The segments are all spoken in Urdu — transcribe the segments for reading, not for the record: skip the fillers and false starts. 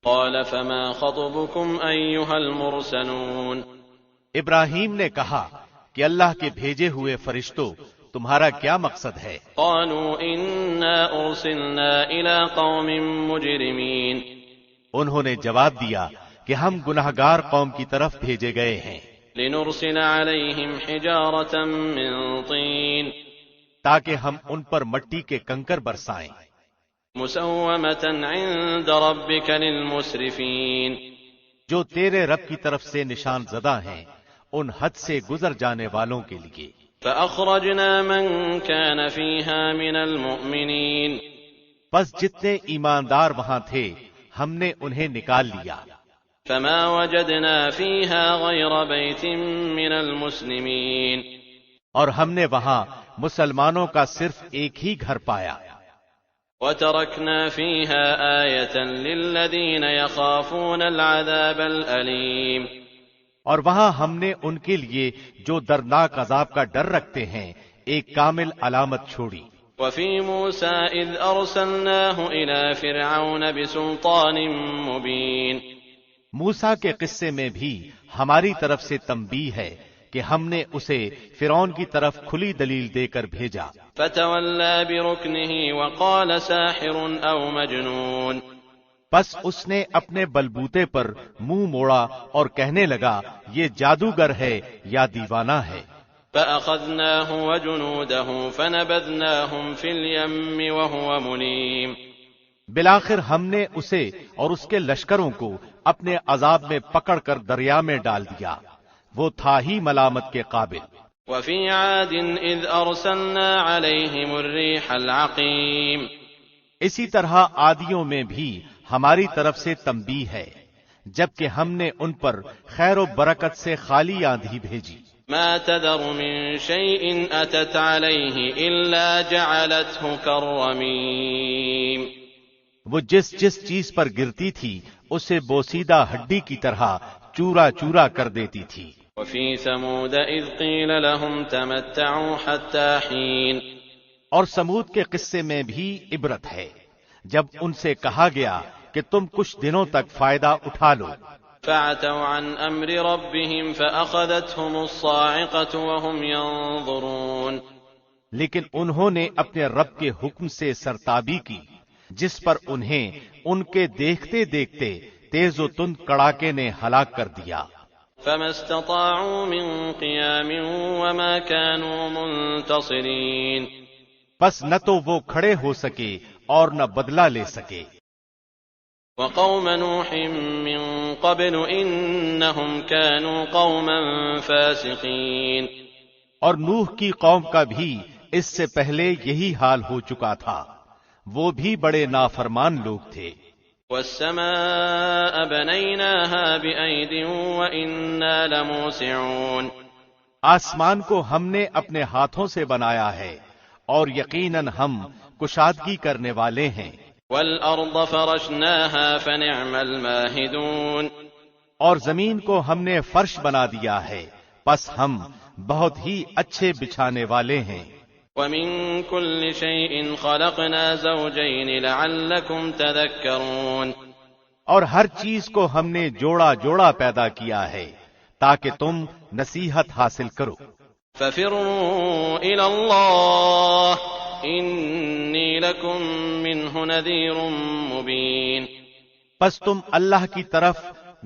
قال فما خطبكم أيها المرسلون؟ ابراہیم نے کہا کہ اللہ کے بھیجے ہوئے فرشتوں، تمہارا کیا مقصد ہے؟ قالوا إنا أرسلنا إلى قوم مجرمين۔ انہوں نے جواب دیا کہ ہم گناہگار قوم کی طرف بھیجے گئے ہیں، لنرسل عليهم حجارة من طين تاکہ ہم ان پر مٹی کے کنکر برسائیں، مسومة عند ربك للمسرفين، جو تیرے رب کی طرف سے نشان زدہ ہیں ان حد سے گزر جانے والوں کے لیے۔ فأخرجنا من كان فيها من المؤمنين، بس جتنے ایماندار وہاں تھے ہم نے انہیں نکال لیا، فما وجدنا فيها غير بيت من المسلمين، اور ہم نے وہاں مسلمانوں کا صرف ایک ہی گھر پایا، وتركنا فيها آية للذين يخافون العذاب الأليم، اور وہاں ہم نے ان کے لیے جو دردناک عذاب کا ڈر رکھتے ہیں ایک کامل علامت چھوڑی۔ وفي موسى إذ أرسلناه إلى فرعون بسلطان مبين، موسیٰ کے قصے میں بھی ہماری طرف سے تنبیہ ہے کہ ہم نے اسے فرعون کی طرف کھلی دلیل دے کر بھیجا، فتولى بركنه وقال ساحر أو مجنون، پس اس نے اپنے بلبوتے پر منہ موڑا اور کہنے لگا یہ جادوگر ہے یا دیوانہ ہے۔ فأخذناه وجنوده فنبذناهم في اليم وهو مليم، بالآخر ہم نے اسے اور اس کے لشکروں کو اپنے عذاب میں پکڑ کر دریا میں ڈال دیا، وہ تھا ہی ملامت کے قابل۔ وفي عاد إذ أرسلنا عليهم الريح العقيم، اسی طرح عادیوں میں بھی ہماری طرف سے تنبیہ ہے، جبکہ ہم نے ان پر خیر و برکت سے خالی آندھی بھیجی۔ ما تذر من شيء أتت عليه إلا جعلته كالرميم، وہ جس چیز پر گرتی تھی اسے بوسیدہ ہڈی کی طرح چورا چورا کر دیتی تھی۔ وفي ثمود إذ قيل لهم تمتعوا حتى حين، اور سمود کے قصے میں بھی عبرت ہے جب ان سے کہا گیا کہ تم کچھ دنوں تک فائدہ اٹھا لو، فعتوا عن أمر ربهم فأخذتهم الصاعقة وهم ينظرون، لیکن انہوں نے اپنے رب کے حکم سے سرتابی کی جس پر انہیں ان کے دیکھتے دیکھتے تیز و تند کڑاکے نے ہلاک کر دیا۔ فما استطاعوا من قيام وما كانوا منتصرين، بس نہ تو وہ کھڑے ہو سکے اور نہ بدلہ لے سکے۔ وقوم نوح من قبل إنهم كانوا قوما فاسقين، اور نوح کی قوم کا بھی اس سے پہلے یہی حال ہو چکا تھا، وہ بھی بڑے نافرمان لوگ تھے۔ والسماء بنيناها بأيد وإنا لموسعون، آسمان کو ہم نے اپنے ہاتھوں سے بنایا ہے اور یقیناً ہم کشادگی کرنے والے ہیں۔ والأرض فرشناها فنعم الماهدون، اور زمین کو ہم نے فرش بنا دیا ہے پس ہم بہت ہی اچھے بچھانے والے ہیں۔ ومن كل شيء خلقنا زوجين لعلكم تذكرون، اور ہر چیز کو ہم نے جوڑا جوڑا پیدا کیا ہے تاکہ تم نصیحت حاصل کرو۔ ففروا إلى الله إني لكم منه نذير مبين، پس تم اللہ کی طرف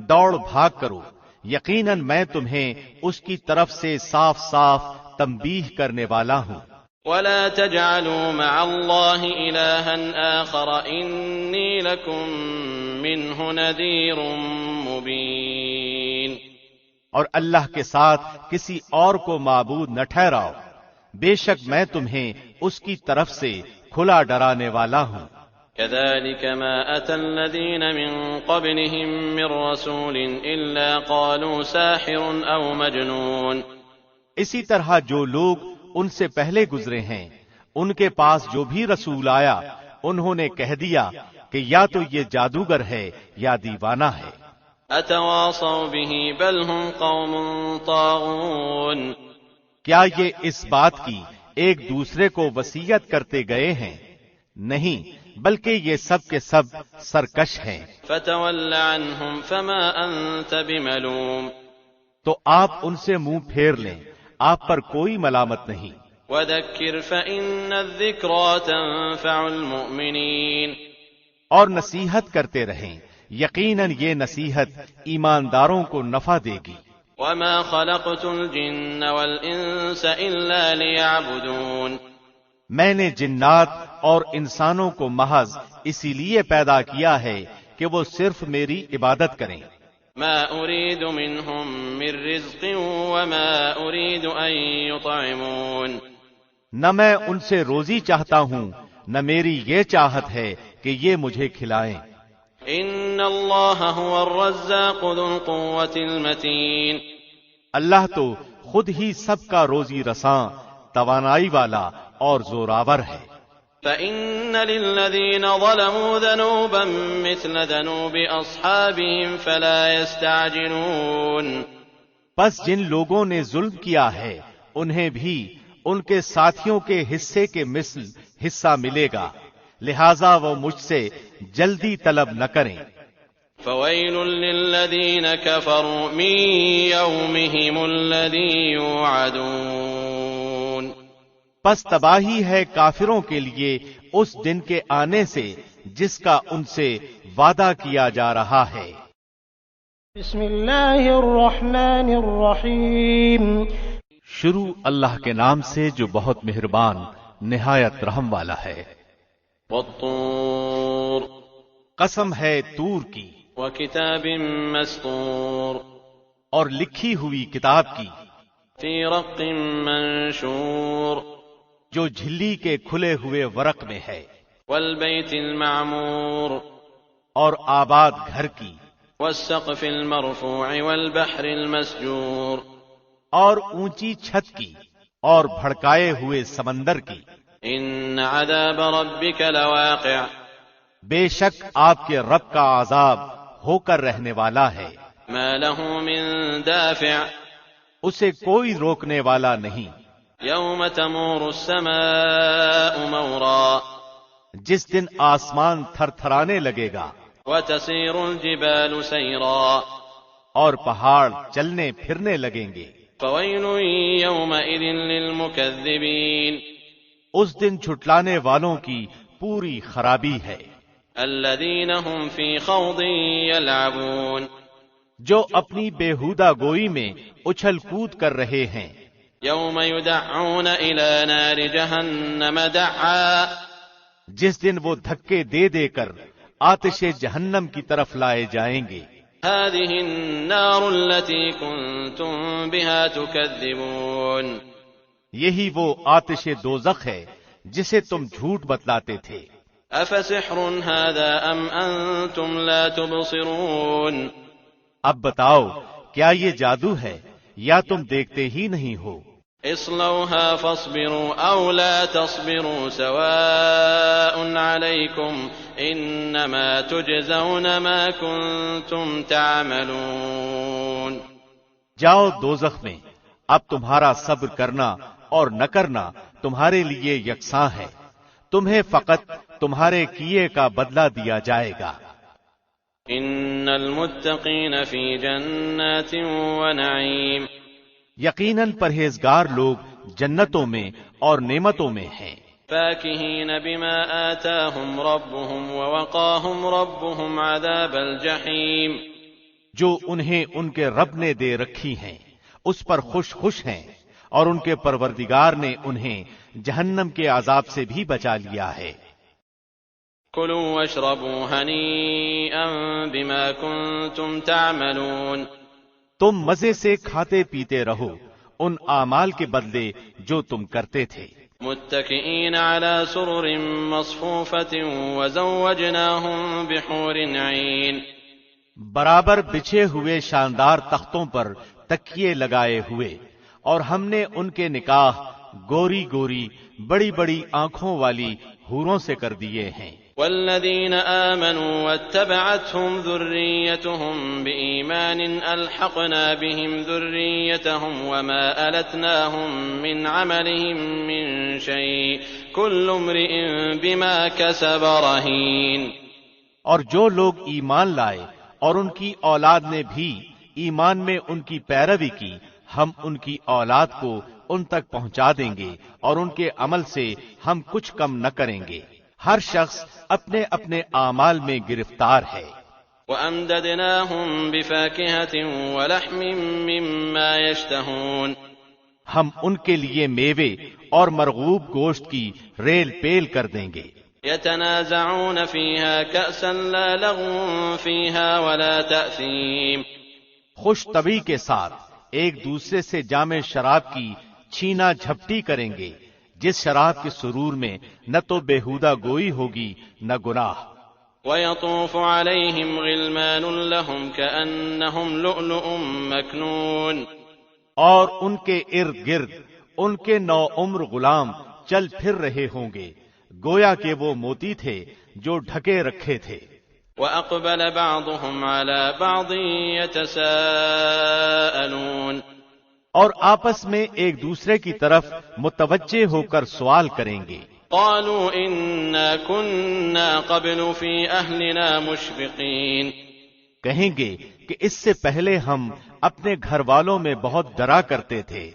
دوڑ بھاگ کرو، یقیناً میں تمہیں اس کی طرف سے صاف صاف تنبیہ کرنے والا ہوں۔ ولا تجعلوا مع الله إلها آخر إني لكم منه نذير مبين، اور اللہ کے ساتھ کسی اور کو معبود نہ ٹھہراؤ، بے شک میں تمہیں اس کی طرف سے کھلا ڈرانے والا ہوں۔ كذلك ما أتى الذين من قبلهم من رسول إلا قالوا ساحر أو مجنون، اسی طرح جو لوگ ان سے پہلے گزرے ہیں ان کے پاس جو بھی رسول آیا انہوں نے کہہ دیا کہ یا تو یہ جادوگر ہے یا دیوانہ ہے۔ أتواصوا به بل هم قوم طاغون، کیا یہ اس بات کی ایک دوسرے کو وصیت کرتے گئے ہیں؟ نہیں، بلکہ یہ سب کے سب سرکش ہیں۔ فتول عنهم فما انت بملوم، تو آپ ان سے منہ پھیر لیں، آپ پر کوئی ملامت نہیں۔ وذکر فإن الذکرى تنفع المؤمنین، اور نصیحت کرتے رہیں، یقیناً یہ نصیحت ایمانداروں کو نفع دے گی۔ وما خلقت الجن والانس الا ليعبدون، میں نے جنات اور انسانوں کو محض اسی لیے پیدا کیا ہے کہ وہ صرف میری عبادت کریں۔ ما اريد منهم من رزق وما اريد ان يطعمون، نہ میں ان سے روزی چاہتا ہوں، نہ میری یہ چاہت ہے کہ یہ مجھے کھلائیں۔ ان اللہ هو الرزاق ذو القوة المتین، اللہ تو خود ہی سب کا روزی رساں، توانائی والا اور زوراور ہے۔ فإن للذین ظلموا ذنوبا مثل ذنوب اصحابهم فلا يستعجلون، پس جن لوگوں نے ظلم کیا ہے انہیں بھی ان کے ساتھیوں کے حصے کے مثل حصہ ملے گا، لہذا وہ مجھ سے جلدی طلب نہ کریں۔ فویل للذین کفروا من یومہم الذی یوعدون، پس تباہی ہے کافروں کے لیے اس دن کے آنے سے جس کا ان سے وعدہ کیا جا رہا ہے۔ بسم اللہ الرحمن الرحیم، شروع اللہ کے نام سے جو بہت مہربان نہایت رحم والا ہے۔ والطور، قسم ہے طور کی، وکتاب مسطور، اور لکھی ہوئی کتاب کی، فی رق منشور، جو جھلی کے کھلے ہوئے ورق میں ہے، والبیت المعمور، اور آباد گھر کی، والسقف المرفوع والبحر المسجور، اور اونچی چھت کی، اور بھڑکائے ہوئے سمندر کی۔ ان عذاب ربک لواقع، بے شک آپ کے رب کا عذاب ہو کر رہنے والا ہے، ما له من دافع، اسے کوئی روکنے والا نہیں۔ یوم تمور السماء مورا، جس دن آسمان تھر تھرانے لگے گا، وتسیر الجبال سیرا، اور پہاڑ چلنے پھرنے لگیں گے۔ فویل یومئذ للمکذبین، اس دن چھٹلانے والوں کی پوری خرابی ہے، الذین هم فی خوض یلعبون، جو اپنی بےہودہ گوئی میں اچھل کود کر رہے ہیں۔ یوم یدعون الی نار جہنم دعا، جس دن وہ دھکے دے دے کر آتش جہنم کی طرف لائے جائیں گے۔ هذه النار التي كنتم بها تكذبون، یہی وہ آتش دوزخ ہے جسے تم جھوٹ بتلاتے تھے۔ افسحر هذا ام انتم لا تبصرون، اب بتاؤ کیا یہ جادو ہے یا تم دیکھتے ہی نہیں ہو؟ اصلوها فاصبروا او لا تصبروا سواء عليكم انما تجزون ما كنتم تعملون، جاؤ دوزخ میں، اب تمہارا صبر کرنا اور نہ کرنا تمہارے لیے یکساں ہے، تمہیں فقط تمہارے کیے کا بدلہ دیا جائے گا۔ ان المتقین فی جنات ونعیم، یقیناً پرہیزگار لوگ جنتوں میں اور نعمتوں میں ہیں۔ فاکہین بما آتاہم ربهم ووقاہم ربهم عذاب الجحیم، جو انہیں ان کے رب نے دے رکھی ہیں اس پر خوش خوش ہیں، اور ان کے پروردگار نے انہیں جہنم کے عذاب سے بھی بچا لیا ہے۔ کلوا واشربوا ہنیئا بما کنتم تعملون، تم مزے سے کھاتے پیتے رہو ان اعمال کے بدلے جو تم کرتے تھے۔ متکئین علی سرر مصفوفۃ وزوجناہم بحور عین، برابر بچھے ہوئے شاندار تختوں پر تکیے لگائے ہوئے، اور ہم نے ان کے نکاح گوری گوری بڑی بڑی آنکھوں والی حوروں سے کر دیے ہیں۔ والذین آمنوا واتبعتهم ذریتهم بإیمان الحقنا بهم ذریتهم وما ألتناهم من عملهم من شیء كل امرئ بما كسب رهين۔ اور جو لوگ ایمان لائے اور ان کی اولاد نے بھی ایمان میں ان کی پیروی کی، ہم ان کی اولاد کو ان تک پہنچا دیں گے اور ان کے عمل سے ہم کچھ کم نہ کریں گے۔ ہر شخص اپنے اپنے اعمال میں گرفتار ہے۔ وَأَمْدَدْنَاهُمْ بِفَاكِهَةٍ وَلَحْمٍ مِّمَّا يَشْتَهُونَ، ہم ان کے لیے میوے اور مرغوب گوشت کی ریل پیل کر دیں گے۔ يَتَنَازَعُونَ فِيهَا كَأْسًا لَا لَغْوٌ فِيهَا وَلَا تَأْثِيمٌ، خوش طبی کے ساتھ ایک دوسرے سے جام شراب کی چھینا جھپٹی کریں گے، جس شراب کے سرور میں نہ تو بےہودہ گوئی ہوگی نہ گناہ۔ وَيَطُوفُ عَلَيْهِمْ غِلْمَانٌ لَهُمْ كَأَنَّهُمْ لُؤْلُؤٌ مَكْنُونٌ، اور ان کے ارد گرد ان کے نو عمر غلام چل پھر رہے ہوں گے، گویا کہ وہ موتی تھے جو ڈھکے رکھے تھے۔ وَأَقْبَلَ بَعْضُهُمْ عَلَى بَعْضٍ يَتَسَاءَلُونَ، اور آپس میں ایک دوسرے کی طرف متوجہ ہو کر سوال کریں گے۔ قَالُوا إِنَّا كُنَّا قَبْلُ فِي أَهْلِنَا مُشْفِقِينَ، کہیں گے کہ اس سے پہلے ہم اپنے گھر والوں میں بہت ڈرا کرتے تھے۔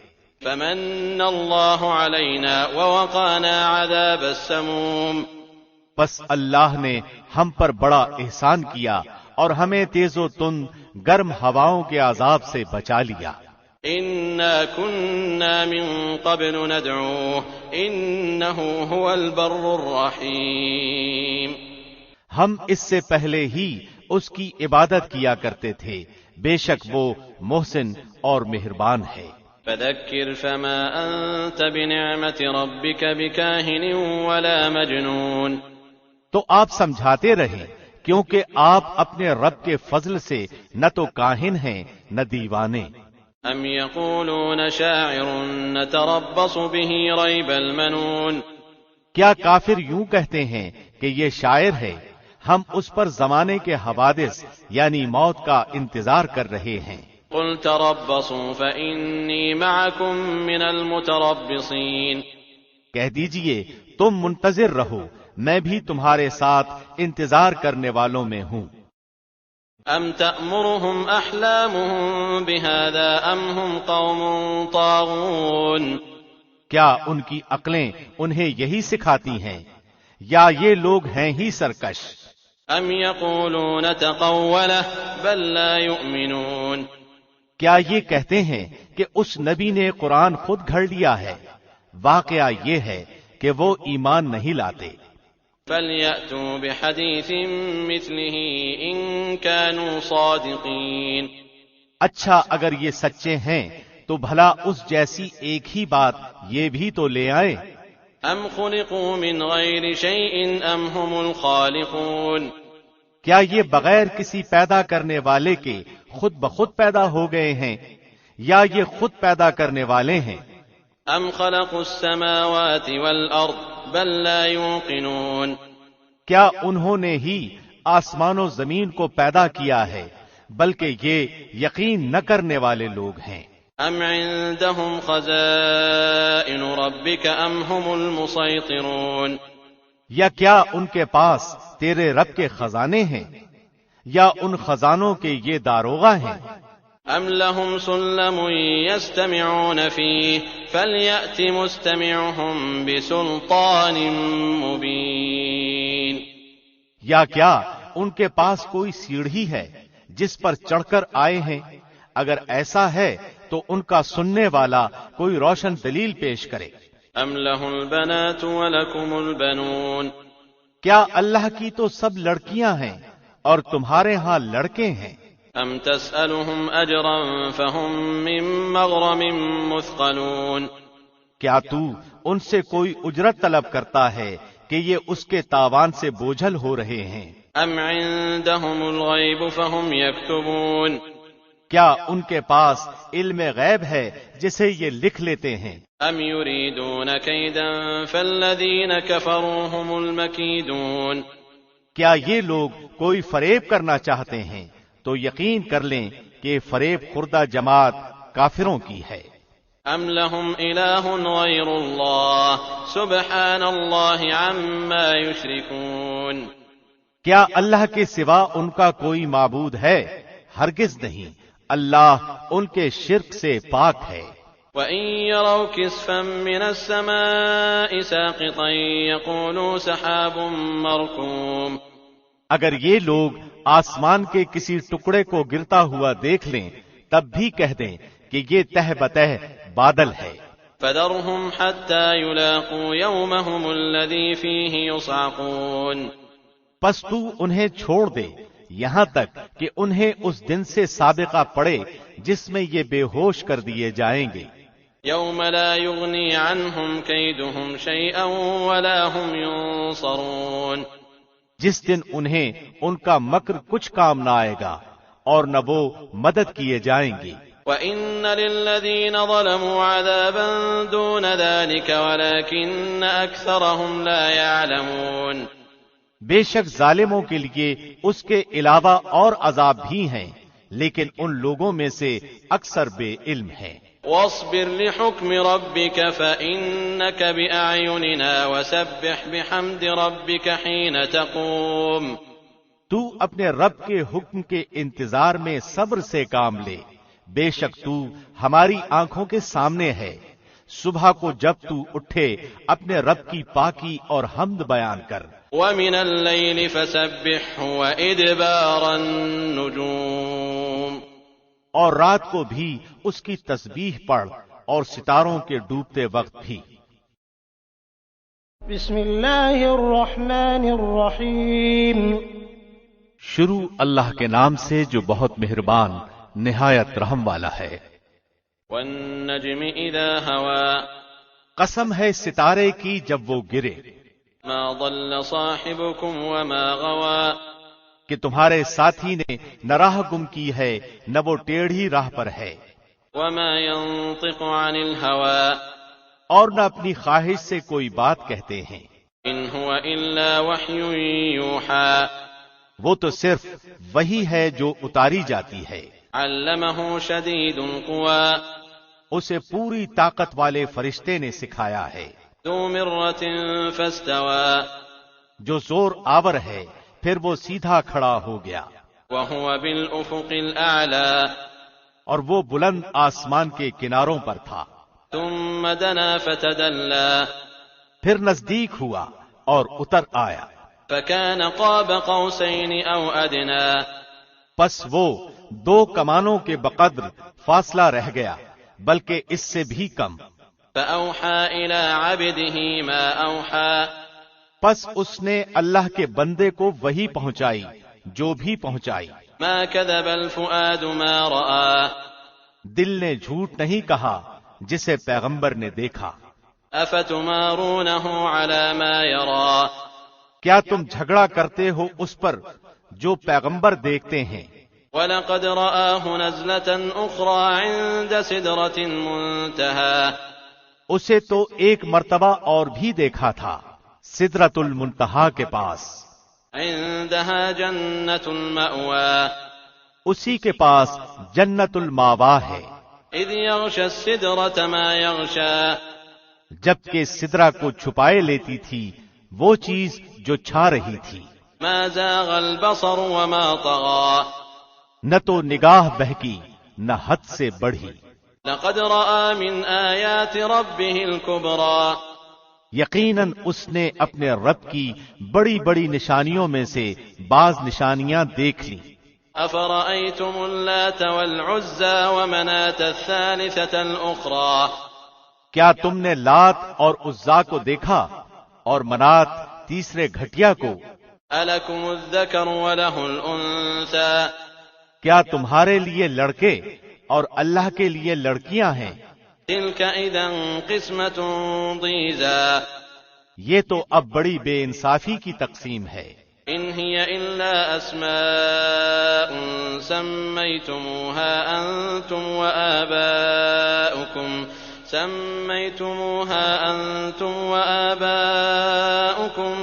فَمَنَّ اللَّهُ عَلَيْنَا وَوَقَانَا عَذَابَ السَّمُومِ، پس اللہ نے ہم پر بڑا احسان کیا اور ہمیں تیز و تند گرم ہواؤں کے عذاب سے بچا لیا۔ إِنَّا كُنَّا مِن قَبْلُ نَدْعُوهُ إِنَّهُ هُوَ الْبَرُّ الرَّحِيمُ، ہم اس سے پہلے ہی اس کی عبادت کیا کرتے تھے، بے شک وہ محسن اور مہربان ہے۔ فَذَكِّرْ فَمَا أَنْتَ بِنِعْمَةِ رَبِّكَ بِكَاهِنٍ وَلَا مَجْنُونٍ، تو آپ سمجھاتے رہیں کیونکہ آپ اپنے رب کے فضل سے نہ تو کاہن ہیں نہ دیوانے۔ أَمْ يَقُولُونَ شَاعِرٌ نَتَرَبَّصُ بِهِ رَيْبَ الْمَنُونِ، کیا کافر یوں کہتے ہیں کہ یہ شاعر ہے، ہم اس پر زمانے کے حوادث یعنی موت کا انتظار کر رہے ہیں۔ قُلْ تَرَبَّصُوا فَإِنِّي مَعَكُمْ مِنَ الْمُتَرَبِّصِينَ، کہہ دیجئے تم منتظر رہو، میں بھی تمہارے ساتھ انتظار کرنے والوں میں ہوں۔ أَمْ تَأْمُرُهُمْ أَحْلَامُهُمْ بِهَذَا أَمْ هُمْ قَوْمٌ طَاغُونَ، کیا ان کی عقلیں انہیں یہی سکھاتی ہیں یا یہ لوگ ہیں ہی سرکش؟ أَمْ يَقُولُونَ تَقَوَّلَهُ بَل لَّا يُؤْمِنُونَ، کیا یہ کہتے ہیں کہ اس نبی نے قرآن خود گھڑ لیا ہے؟ واقعہ یہ ہے کہ وہ ایمان نہیں لاتے۔ فَلْيَأْتُوا بِحَدِيثٍ مِّثْلِهِ إِن كَانُوا صَادِقِينَ، اچھا اگر یہ سچے ہیں تو بھلا اس جیسی ایک ہی بات یہ بھی تو لے آئیں۔ أَمْ خُلِقُوا مِنْ غَيْرِ شَيْءٍ أَمْ هُمُ الْخَالِقُونَ، کیا یہ بغیر کسی پیدا کرنے والے کے خود بخود پیدا ہو گئے ہیں یا یہ خود پیدا کرنے والے ہیں؟ أَمْ خَلَقُوا السَّمَاوَاتِ وَالْأَرْضَ بَل لَّا يُوقِنُونَ، کیا انہوں نے ہی آسمان و زمین کو پیدا کیا ہے بلکہ یہ یقین نہ کرنے والے لوگ ہیں۔ أَمْ عِندَهُمْ خَزَائِنُ رَبِّكَ أَمْ هُمُ الْمُصَيْطِرُونَ، یا کیا ان کے پاس تیرے رب کے خزانے ہیں یا ان خزانوں کے یہ داروغہ ہیں؟ أَمْ لَهُمْ سُلَّمٌ يَسْتَمِعُونَ فِيهِ فَلْيَأْتِ مُسْتَمِعُهُمْ بِسُلْطَانٍ مُّبِينٍ، یا کیا ان کے پاس کوئی سیڑھی ہے جس پر چڑھ کر آئے ہیں؟ اگر ایسا ہے تو ان کا سننے والا کوئی روشن دلیل پیش کرے۔ أَمْ لَهُ الْبَنَاتُ وَلَكُمُ الْبَنُونَ، کیا اللہ کی تو سب لڑکیاں ہیں اور تمہارے ہاں لڑکے ہیں؟ أَمْ تَسْأَلُهُمْ أَجْرًا فَهُمْ مِنْ مَغْرَمٍ مُثْقَلُونَ، کیا تو ان سے کوئی اجرت طلب کرتا ہے کہ یہ اس کے تاوان سے بوجھل ہو رہے ہیں؟ أَمْ عِندَهُمُ الْغَيْبُ فَهُمْ يَكْتُبُونَ، کیا ان کے پاس علم غیب ہے جسے یہ لکھ لیتے ہیں؟ أَمْ يُرِيدُونَ كَيْدًا فَالَّذِينَ كَفَرُوا هُمُ الْمَكِيدُونَ، کیا یہ لوگ کوئی فریب کرنا چاہتے ہیں تو یقین کر لیں کہ فریب خوردہ جماعت کافروں کی ہے۔ ام لهم الہ غیر اللہ سبحان اللہ عما یشرکون، کیا اللہ کے سوا ان کا کوئی معبود ہے؟ ہرگز نہیں، اللہ ان کے شرک سے پاک ہے۔ وَإِن يَرَوْا كِسْفًا مِّنَ السَّمَاءِ سَاقِطًا يَقُولُوا سَحَابٌ مَّرْكُومٌ، اگر یہ لوگ آسمان کے کسی ٹکڑے کو گرتا ہوا دیکھ لیں تب بھی کہہ دیں کہ یہ تہ بتہ بادل ہے۔ فَذَرْهُمْ حَتَّى يُلَاقُوا يَوْمَهُمُ الَّذِي فِيهِ يُصْعَقُونَ، پس تو انہیں چھوڑ دے یہاں تک کہ انہیں اس دن سے سابقہ پڑے جس میں یہ بے ہوش کر دیے جائیں گے۔ یوم لا یغنی عنہم کیدہم شیئا ولا ہم ینصرون، جس دن انہیں ان کا مکر کچھ کام نہ آئے گا اور نہ وہ مدد کیے جائیں گے۔ وَإِنَّ لِلَّذِينَ ظَلَمُوا عَذَابًا دُونَ ذَلِكَ وَلَكِنَّ أَكْثَرَهُمْ لَا يَعْلَمُونَ، بے شک ظالموں کے لیے اس کے علاوہ اور عذاب بھی ہیں لیکن ان لوگوں میں سے اکثر بے علم ہیں۔ وَاصْبِرْ لِحُكْمِ رَبِّكَ فَإِنَّكَ بِأَعْيُنِنَا وَسَبِّحْ بِحَمْدِ رَبِّكَ حِينَ تَقُومُ، تو اپنے رب کے حکم کے انتظار میں صبر سے کام لے، بے شک تو ہماری آنکھوں کے سامنے ہے، صبح کو جب تو اٹھے اپنے رب کی پاکی اور حمد بیان کر۔ وَمِنَ اللَّيْلِ فَسَبِّحْهُ وَإِدْبَارَ النُّجُومِ، اور رات کو بھی اس کی تسبیح پڑھ اور ستاروں کے ڈوبتے وقت بھی۔ بسم اللہ الرحمن الرحیم، شروع اللہ کے نام سے جو بہت مہربان نہایت رحم والا ہے۔ وَالنَّجْمِ إِذَا هَوَى، قسم ہے ستارے کی جب وہ گرے، ما ضل صاحبكم وما غوى، کہ تمہارے ساتھی نے نہ راہ گم کی ہے نہ وہ ٹیڑھی راہ پر ہے، وما ينطق عن الهوى، اور نہ اپنی خواہش سے کوئی بات کہتے ہیں، ان هو الا وحی یوحى، وہ تو صرف وہی ہے جو اتاری جاتی ہے۔ علمہ شدید القوى، اسے پوری طاقت والے فرشتے نے سکھایا ہے۔ ذو مرۃ فاستوى، جو زور آور ہے پھر وہ سیدھا کھڑا ہو گیا۔ وهو بالافق الاعلى، اور وہ بلند آسمان کے کناروں پر تھا۔ ثم دنا فتدلى، پھر نزدیک ہوا اور اتر آیا۔ فكان قاب قوسين او ادنى، پس وہ 2 کمانوں کے بقدر فاصلہ رہ گیا بلکہ اس سے بھی کم۔ فأوحى إلى عبده ما أوحى، پس اس نے اللہ کے بندے کو وہی پہنچائی جو بھی پہنچائی۔ ما كذب الفؤاد ما رأى، دل نے جھوٹ نہیں کہا جسے پیغمبر نے دیکھا۔ افتمارونه على ما يرى، کیا تم جھگڑا کرتے ہو اس پر جو پیغمبر دیکھتے ہیں۔ وَلَقَدْ رَآهُ نَزْلَةً أُخْرَى عِندَ سِدْرَةِ الْمُنْتَهَى، اسے تو ایک مرتبہ اور بھی دیکھا تھا سدرۃ المنتہا کے پاس۔ عِندَهَا جَنَّةُ الْمَأْوَى، اسی کے پاس جنت الماوا ہے۔ إِذْ يَغْشَى السِّدْرَةَ مَا يَغْشَى، جبکہ سدرہ کو چھپائے لیتی تھی وہ چیز جو چھا رہی تھی۔ مَا زَاغَ الْبَصَرُ وَمَا طَغَى، نہ تو نگاہ بہکی نہ حد سے بڑھی۔ لَقَدْ رَآ مِنْ آيَاتِ رَبِّهِ الْكُبْرَى، یقیناً اس نے اپنے رب کی بڑی بڑی نشانیوں میں سے بعض نشانیاں دیکھ لی۔ أَفَرَأَيْتُمُ اللَّاتَ وَالْعُزَّى وَمَنَاةَ الثَّالِثَةَ الْأُخْرَى، کیا تم نے لات اور عزا کو دیکھا اور منات تیسرے گھٹیا کو؟ أَلَكُمُ الذَّكَرُ وَلَهُ الْأُنثَى، کیا تمہارے لیے لڑکے اور اللہ کے لیے لڑکیاں ہیں؟ تِلْكَ إِذًا قِسْمَةٌ ضِيزَى، یہ تو اب بڑی بے انصافی کی تقسیم ہے۔ إِنْ هِيَ إِلَّا أَسْمَاءٌ سَمَّيْتُمُوهَا أَنْتُمْ وَآبَاؤُكُمْ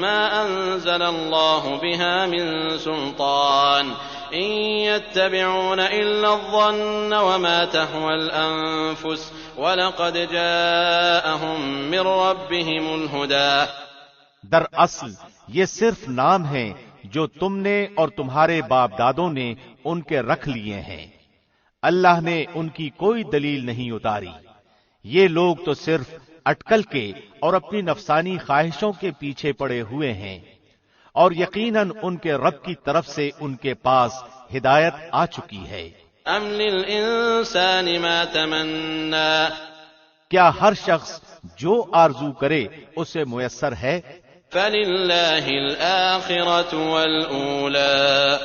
مَا أَنزَلَ اللَّهُ بِهَا مِنْ سُلْطَانٍ إن يتبعون إلا الظن وما تهوى الأنفس وَلَقَدْ جَاءَهُم مِّن رَّبِّهِمُ الْهُدَىٰ۔ دراصل یہ صرف نام ہیں جو تم نے اور تمہارے باپ دادوں نے ان کے رکھ لیے ہیں، اللہ نے ان کی کوئی دلیل نہیں اتاری۔ یہ لوگ تو صرف اٹکل کے اور اپنی نفسانی خواہشوں کے پیچھے پڑے ہوئے ہیں، اور یقیناً ان کے رب کی طرف سے ان کے پاس ہدایت آ چکی ہے۔ أَمْ لِلْإِنسَانِ مَا تَمَنَّىٰ، کیا ہر شخص جو آرزو کرے اسے میسر ہے؟ فَلِلَّهِ الْآخِرَةُ وَالْأُولَىٰ،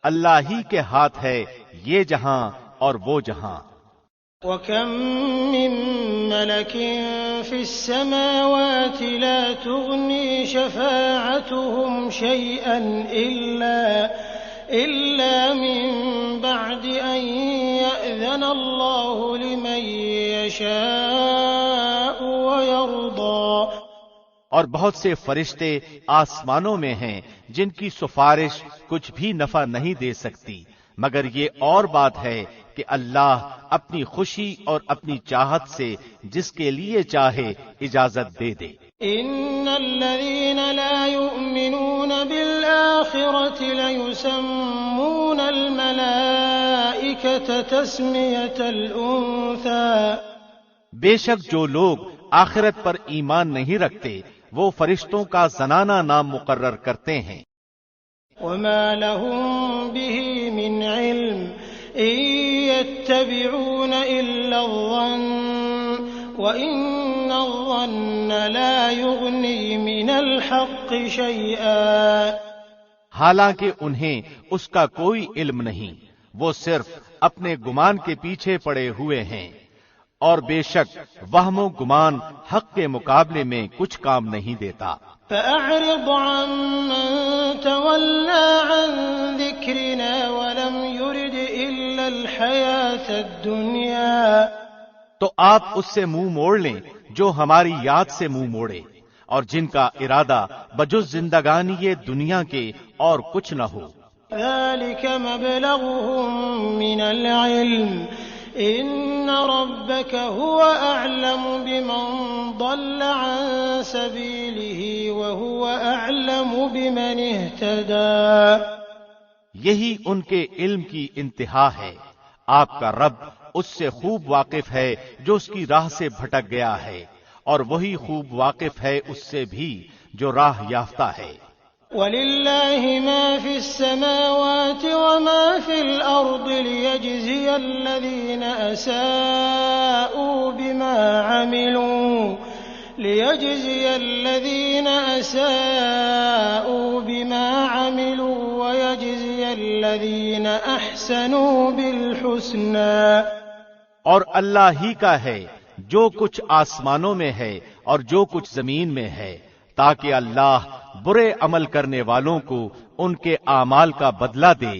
اللہ ہی کے ہاتھ ہے یہ جہاں اور وہ جہاں۔ وَكَم مِّن مَّلَكٍ فِي السَّمَاوَاتِ لَا تُغْنِي شَفَاعَتُهُمْ شَيْئًا إِلَّا مِن بَعْدِ أَن يَأْذَنَ اللَّهُ لِمَن يَشَاءُ وَيَرْضَىٰ۔ اور بہت سے فرشتے آسمانوں میں ہیں جن کی سفارش کچھ بھی نفع نہیں دے سکتی، مگر یہ اور بات ہے کہ اللہ اپنی خوشی اور اپنی چاہت سے جس کے لیے چاہے اجازت دے دے۔ ان الذين لا يؤمنون بالآخرة ليسمون الملائكة تسمية الأنثى، بے شک جو لوگ آخرت پر ایمان نہیں رکھتے وہ فرشتوں کا زنانہ نام مقرر کرتے ہیں۔ وما لهم به من علم إن يتبعون إلا الظن وإن الظن لا يغني من الحق شيئا، حالانکہ انہیں اس کا کوئی علم نہیں، وہ صرف اپنے گمان کے پیچھے پڑے ہوئے ہیں، اور بے شک وہم و گمان حق کے مقابلے میں کچھ کام نہیں دیتا۔ فأعرض عمن تولى عن ذكرنا ولم يرد إلا الحياة الدنيا، تو آپ اس سے منہ موڑ لیں جو ہماری یاد سے منہ موڑے اور جن کا ارادہ بجز زندگانی یہ دنیا کے اور کچھ نہ ہو۔ ذلك مبلغهم من العلم ان ربك هو اعلم بمن ضل عن سبيله وهو اعلم بمن اهتدى۔ یہی ان کے علم کی انتہا ہے، آپ کا رب اس سے خوب واقف ہے جو اس کی راہ سے بھٹک گیا ہے، اور وہی خوب واقف ہے اس سے بھی جو راہ یافتہ ہے۔ وَلِلَّهِ مَا فِي السَّمَاوَاتِ وَمَا فِي الْأَرْضِ لِيَجْزِيَ الَّذِينَ أَسَاءُوا بِمَا عَمِلُوا وَيَجْزِيَ الَّذِينَ أَحْسَنُوا بِالْحُسْنَى۔ اور اللہ ہی کا ہے جو کچھ آسمانوں میں ہے اور جو کچھ زمین میں ہے، تاکہ اللہ برے عمل کرنے والوں کو ان کے اعمال کا بدلہ دے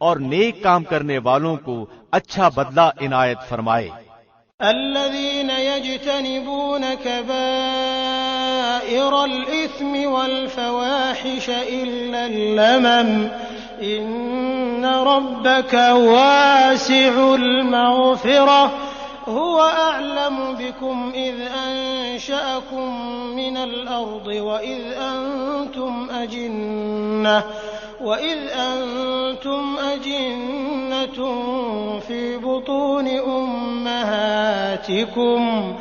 اور نیک کام کرنے والوں کو اچھا بدلہ عنایت فرمائے۔ الذين يجتنبون كبائر الإثم والفواحش إلا اللمم إن ربك واسع المغفرة هو أعلم بكم إذ أنشأكم من الأرض وإذ أنتم أجنة في بطون أمهاتكم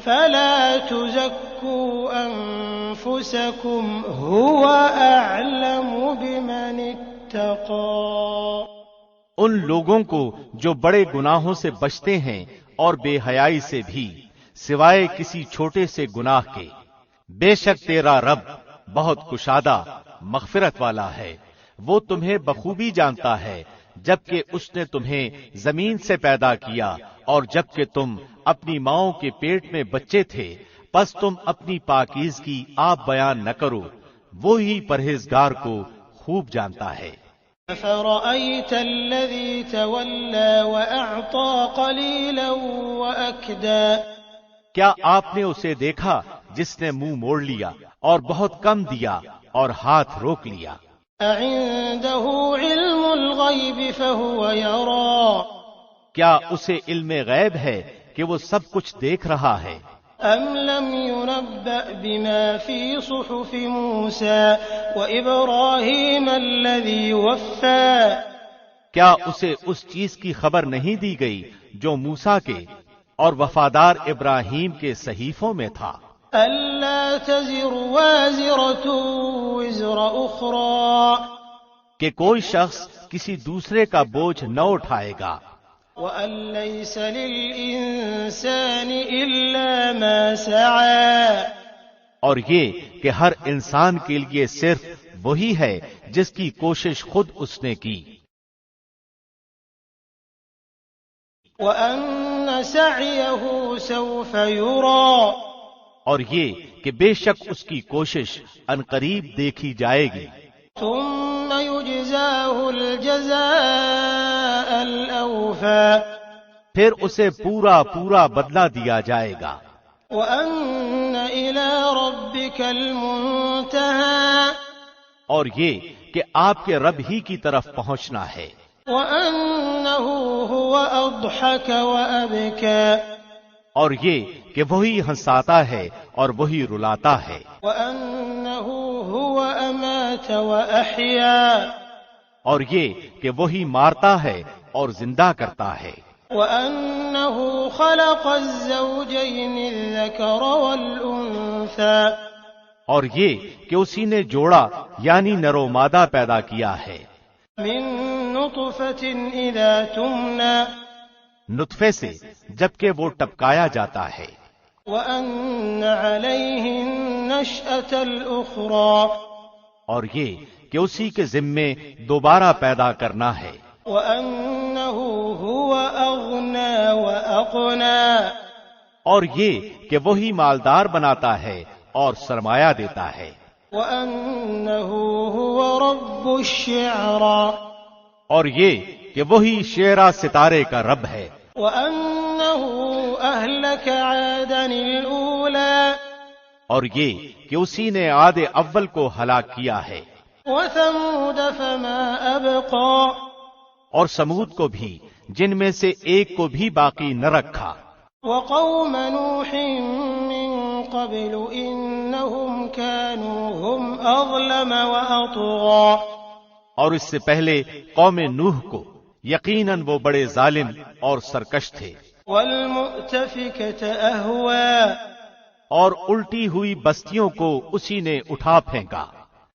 فلا تزكوا أنفسكم هو أعلم بمن اتقى۔ ان لوگوں کو جو بڑے گناہوں سے بچتے ہیں اور بے حیائی سے بھی، سوائے کسی چھوٹے سے گناہ کے، بے شک تیرا رب بہت کشادہ مغفرت والا ہے، وہ تمہیں بخوبی جانتا ہے، جبکہ اس نے تمہیں زمین سے پیدا کیا اور جبکہ تم اپنی ماؤں کے پیٹ میں بچے تھے، پس تم اپنی پاکیزگی آپ بیان نہ کرو، وہی پرہیزگار کو خوب جانتا ہے۔ أَفَرَأَيْتَ الَّذِي تَوَلَّى وَأَعْطَىٰ قَلِيلًا وَأَكْدَىٰ، کیا آپ نے اسے دیکھا جس نے منہ موڑ لیا اور بہت کم دیا اور ہاتھ روک لیا؟ أَعِندَهُ عِلْمُ الْغَيْبِ الغيب فهو يرى کیا اسے علم غیب ہے کہ وہ سب کچھ دیکھ رہا ہے؟ أم لم ينبأ بما في صحف موسى وإبراهيم الذي وفى کیا اسے اس چیز کی خبر نہیں دی گئی جو موسیٰ کے اور وفادار ابراہیم کے صحیفوں میں تھا؟ ألا تزر وازرة وزر أخرى کہ کوئی شخص کسی دوسرے کا بوجھ نہ اٹھائے گا، وأن ليس للإنسان إلا ما سعى اور یہ کہ ہر انسان کے لیے صرف وہی ہے جس کی کوشش خود اس نے کی، وأن سعيه سوف يرى اور یہ کہ بے شک اس کی کوشش عنقریب دیکھی جائے گی، ثم يجزاه الجزاء الأوفى پھر اسے پورا پورا بدلہ دیا جائے گا، وأن إلى ربك المنتهى اور یہ کہ آپ کے رب ہی کی طرف پہنچنا ہے، وأنه هو أضحك وأبكى اور یہ کہ وہی ہنساتا ہے اور وہی رلاتا ہے، وأنه هو أمات وأحيا اور یہ کہ وہی مارتا ہے اور زندہ کرتا ہے، وأنه خلق الزوجين الذكر والأنثى اور یہ کہ اسی نے جوڑا یعنی نر و مادہ پیدا کیا ہے، من نطفة إذا تمنى نطفے سے جبکہ وہ ٹپکایا جاتا ہے، وأن عليه النشأة الأخرى اور یہ کہ اسی کے ذمے دوبارہ پیدا کرنا ہے، وأنه هو أغنى وأقنى اور یہ کہ وہی مالدار بناتا ہے اور سرمایہ دیتا ہے، وأنه هو رب الشعرى اور یہ کہ وہی شعرا ستارے کا رب ہے، وأنه أهلك عادا الأولى اور یہ کہ اسی نے عاد اول کو ہلاک کیا ہے، وثمود فما أبقى اور سمود کو بھی جن میں سے ایک کو بھی باقی نہ رکھا، وقوم نوح من قبل إنهم كانوا هم أظلم وأطغى اور اس سے پہلے قوم نوح کو یقیناً وہ بڑے ظالم اور سرکش تھے، والمؤتفكة أهوى اور الٹی ہوئی بستیوں کو اسی نے اٹھا پھینکا،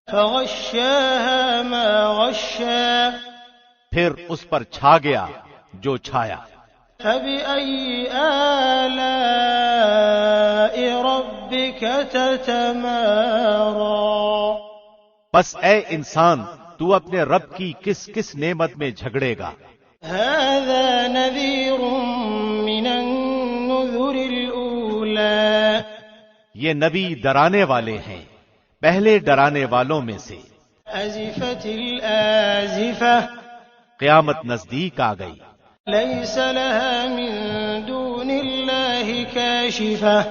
فغشاها ما غشا پھر اس پر چھا گیا جو چھایا، فبأي آلاء ربك تتمارى بس اے انسان تو اپنے رب کی کس کس نعمت میں جھگڑے گا؟ هذا نذير من النذر الأولى یہ نبی ڈرانے والے ہیں پہلے ڈرانے والوں میں سے، أزفت الآزفة قیامت نزدیک آ گئی، ليس لها من دون الله كاشفة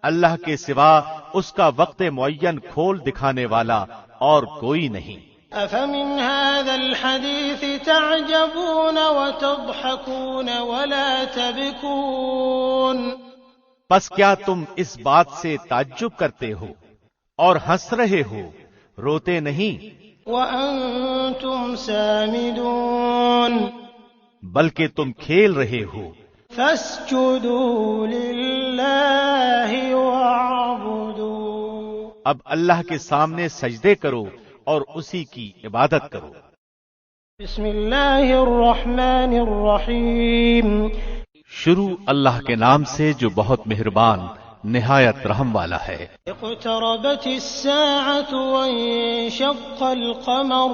اللہ کے سوا اس کا وقت معین کھول دکھانے والا اور کوئی نہیں، أفمن هذا الحديث تعجبون وتضحكون ولا تبكون پس کیا تم اس بات سے تعجب کرتے ہو اور ہنس رہے ہو، روتے نہیں، وأنتم سامدون بلکہ تم کھیل رہے ہو، فاسجدوا لله واعبدوا اب اللہ کے سامنے سجدے کرو اور اسی کی عبادت کرو۔ بسم اللہ الرحمن الرحیم شروع اللہ کے نام سے جو بہت مہربان نہایت رحم والا ہے۔ اقتربت الساعة وانشق القمر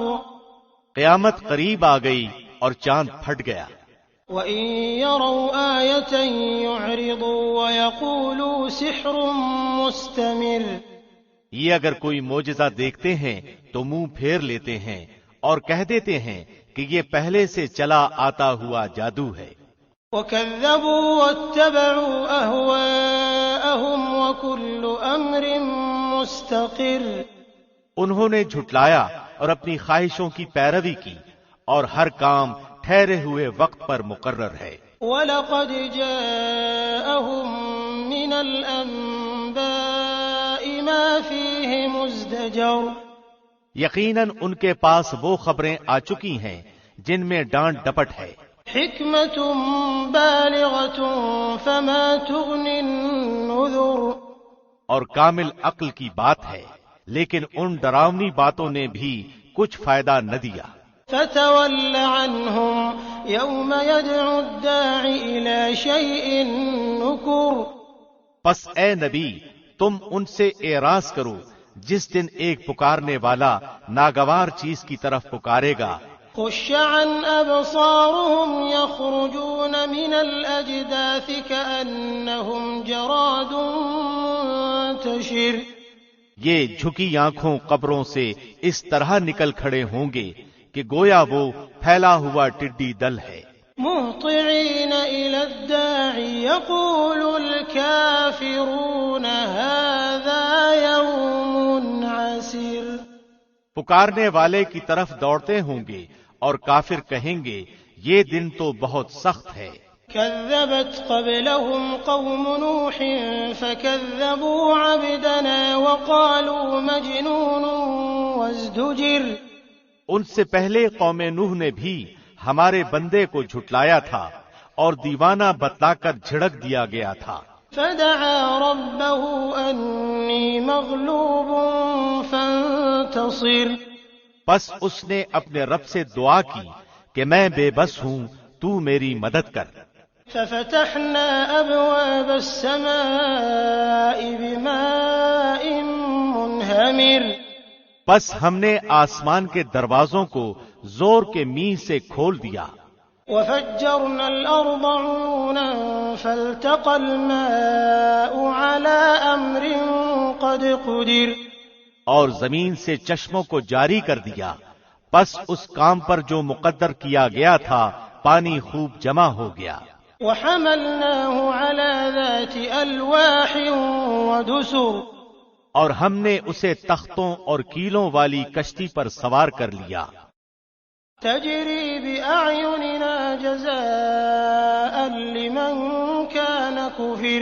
قیامت قریب آ گئی اور چاند پھٹ گیا، وإن يروا آية يعرضوا ويقولوا سحر مستمر یہ اگر کوئی معجزہ دیکھتے ہیں تو منہ پھیر لیتے ہیں اور کہہ دیتے ہیں کہ یہ پہلے سے چلا آتا ہوا جادو ہے، وكذبوا واتبعوا أهواءهم وكل أمر مستقر انہوں نے جھٹلایا اور اپنی خواہشوں کی پیروی کی اور ہر کام ٹھہرے ہوئے وقت پر مقرر ہے۔ وَلَقَدْ جَاءَهُم مِّنَ الْأَنبَاءِ مَا فِيهِ مُزْدَجَرٌ، یقیناً ان کے پاس وہ خبریں آ چکی ہیں جن میں ڈانٹ ڈپٹ ہے، حِكْمَةٌ بَالِغَةٌ فَمَا تُغْنِ النُّذُرُ، اور کامل عقل کی بات ہے، لیکن ان ڈراؤنی باتوں نے بھی کچھ فائدہ نہ دیا۔ فَتَوَلَّ عَنْهُمْ يَوْمَ يَدْعُ الدَّاعِ إِلَى شَيْءٍ نُكُرٍ، پس اے نبی تم ان سے اعراض کرو جس دن ایک پکارنے والا ناگوار چیز کی طرف پکارے گا۔ خُشَّ عَنْ أَبْصَارُهُمْ يَخْرُجُونَ مِنَ الْأَجْدَاثِ كَأَنَّهُمْ جَرَادٌ مُنتَشِرٌ، یہ جھکی آنکھوں قبروں سے اس طرح نکل کھڑے ہوں گے کہ گویا وہ پھیلا ہوا ٹڈی دل ہے۔ مُهْطِعِينَ إِلَى الدَّاعِ يَقُولُ الْكَافِرُونَ هَذَا يَوْمٌ عَسِرٌ، پکارنے والے کی طرف دوڑتے ہوں گے اور کافر کہیں گے یہ دن تو بہت سخت ہے۔ كذبت قبلهم قوم نوح فكذبوا عبدنا وقالوا مجنون وازدجر، ان سے پہلے قوم نوح نے بھی ہمارے بندے کو جھٹلایا تھا اور دیوانہ بتلا کر جھڑک دیا گیا تھا۔ فدعا ربه أني مغلوب فانتصر، پس اس نے اپنے رب سے دعا کی کہ میں بے بس ہوں، تو میری مدد کر۔ ففتحنا أبواب السماء بماء منهمر، پس ہم نے آسمان کے دروازوں کو زور کے مینہ سے کھول دیا۔ وفجرنا الأرض عيونا فالتقى الماء على أمر قد قدر، اور زمین سے چشموں کو جاری کر دیا، پس اس کام پر جو مقدر کیا گیا تھا پانی خوب جمع ہو گیا۔ وحملناه على ذات ألواح ودسر، اور ہم نے اسے تختوں اور کیلوں والی کشتی پر سوار کر لیا۔ تجری بأعيننا جزاء لمن كان كفر،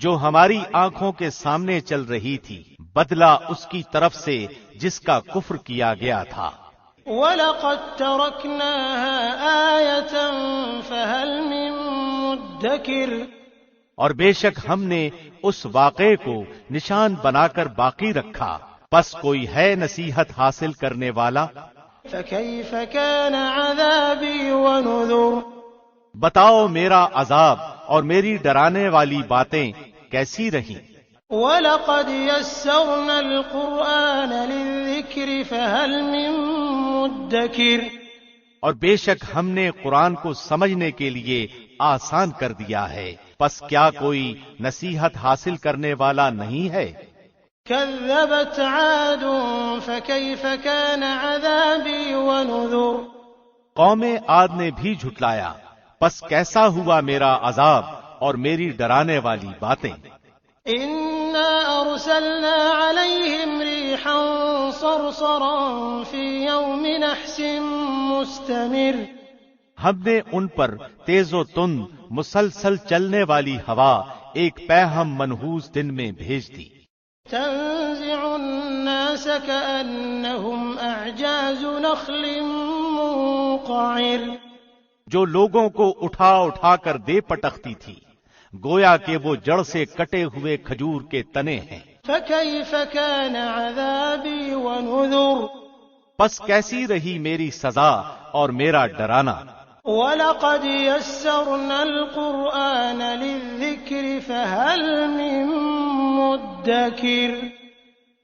جو ہماری آنکھوں کے سامنے چل رہی تھی، بدلہ اس کی طرف سے جس کا کفر کیا گیا تھا۔ وَلَقَدْ تَرَكْنَاهَا آيَةً فَهَلْ مِن مُدَّكِرٍ، اور بے شک ہم نے اس واقعے کو نشان بنا کر باقی رکھا، پس کوئی ہے نصیحت حاصل کرنے والا؟ فَكَيْفَ كَانَ عَذَابِي وَنُذُرِ، بتاؤ میرا عذاب اور میری ڈرانے والی باتیں کیسی رہیں۔ وَلَقَدْ يَسَّرْنَا الْقُرْآنَ لِلذِّكْرِ فَهَلْ مِن مُدَّكِرٍ، اور بے شک ہم نے قرآن کو سمجھنے کے لیے آسان کر دیا ہے، پس کیا کوئی نصیحت حاصل کرنے والا نہیں ہے؟ كذبت عاد فكيف كان عذابي ونذر، قوم عاد نے بھی جھٹلایا، پس کیسا ہوا میرا عذاب اور میری ڈرانے والی باتیں۔ إنا أرسلنا عليهم ريحا صرصرا في يوم نحس مستمر، ہم نے ان پر تیز و تند مسلسل چلنے والی ہوا ایک پیہم منحوس دن میں بھیج دی۔ تنزع الناس كأنهم أعجاز نخل منقعر، جو لوگوں کو اٹھا اٹھا کر دے پٹکتی تھی، گویا کہ وہ جڑ سے کٹے ہوئے کھجور کے تنے ہیں۔ فكيف كان عذابي ونذر، پس کیسی رہی میری سزا اور میرا ڈرانا۔ وَلَقَدْ يَسَّرْنَا الْقُرْآنَ لِلذِّكْرِ فَهَلْ مِن مُدَّكِرٍ،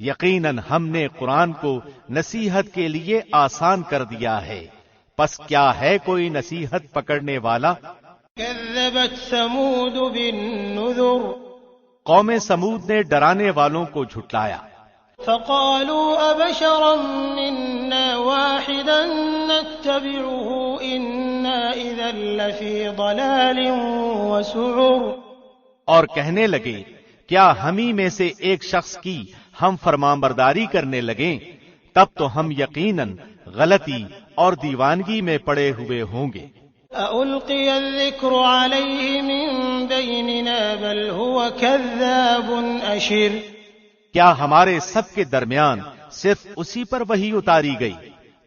یقیناً ہم نے قرآن کو نصیحت کے لیے آسان کر دیا ہے، پس کیا ہے کوئی نصیحت پکڑنے والا؟ كذبت ثمود بالنذر، قوم سمود نے ڈرانے والوں کو جھٹلایا، فقالوا أبشرا منا واحدا نتبعه إنا إذا لفي ضلال وسعر، اور کہنے لگے کیا ہم ہی میں سے ایک شخص کی ہم فرمانبرداری کرنے لگیں، تب تو ہم یقیناً غلطی اور دیوانگی میں پڑے ہوئے ہوں گے۔ أَأُلْقِيَ الذِّكْرُ عَلَيْهِ مِن بَيْنِنَا بَلْ هُوَ كَذَّابٌ أَشِرٌ۔ کیا ہمارے سب کے درمیان صرف اسی پر وحی اتاری گئی؟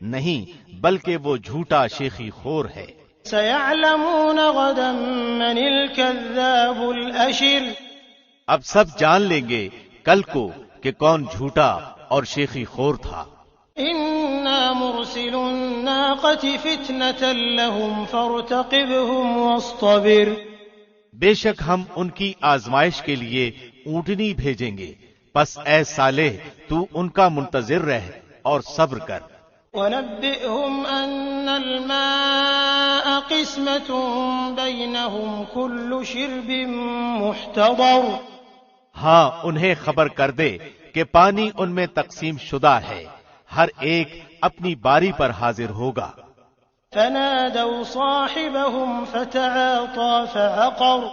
نہیں، بلکہ وہ جھوٹا شیخی خور ہے۔ سَيَعْلَمُونَ غَدًا مَّنِ الْكَذَّابُ الْأَشِرُ۔ اب سب جان لیں گے کل کو کہ کون جھوٹا اور شیخی خور تھا۔ إِنَّا مُرْسِلُو النَّاقَةِ فِتْنَةً لَّهُمْ فَارْتَقِبْهُمْ وَاصْطَبِرْ۔ بے شک ہم ان کی آزمائش کے لیے اونٹنی بھیجیں گے، پس اے صالح تو ان کا منتظر رہ اور صبر کر۔ وَنَبِّئْهُمْ أَنَّ الْمَاءَ قِسْمَةٌ بَيْنَهُمْ كُلُّ شِرْبٍ مُحْتَضَرٌ۔ ہاں انہیں خبر کر دے کہ پانی ان میں تقسیم شدہ ہے، ہر ایک اپنی باری پر حاضر ہوگا۔ فَنَادَوْا صَاحِبَهُمْ فَتَعَاطَىٰ فَعَقَرَ۔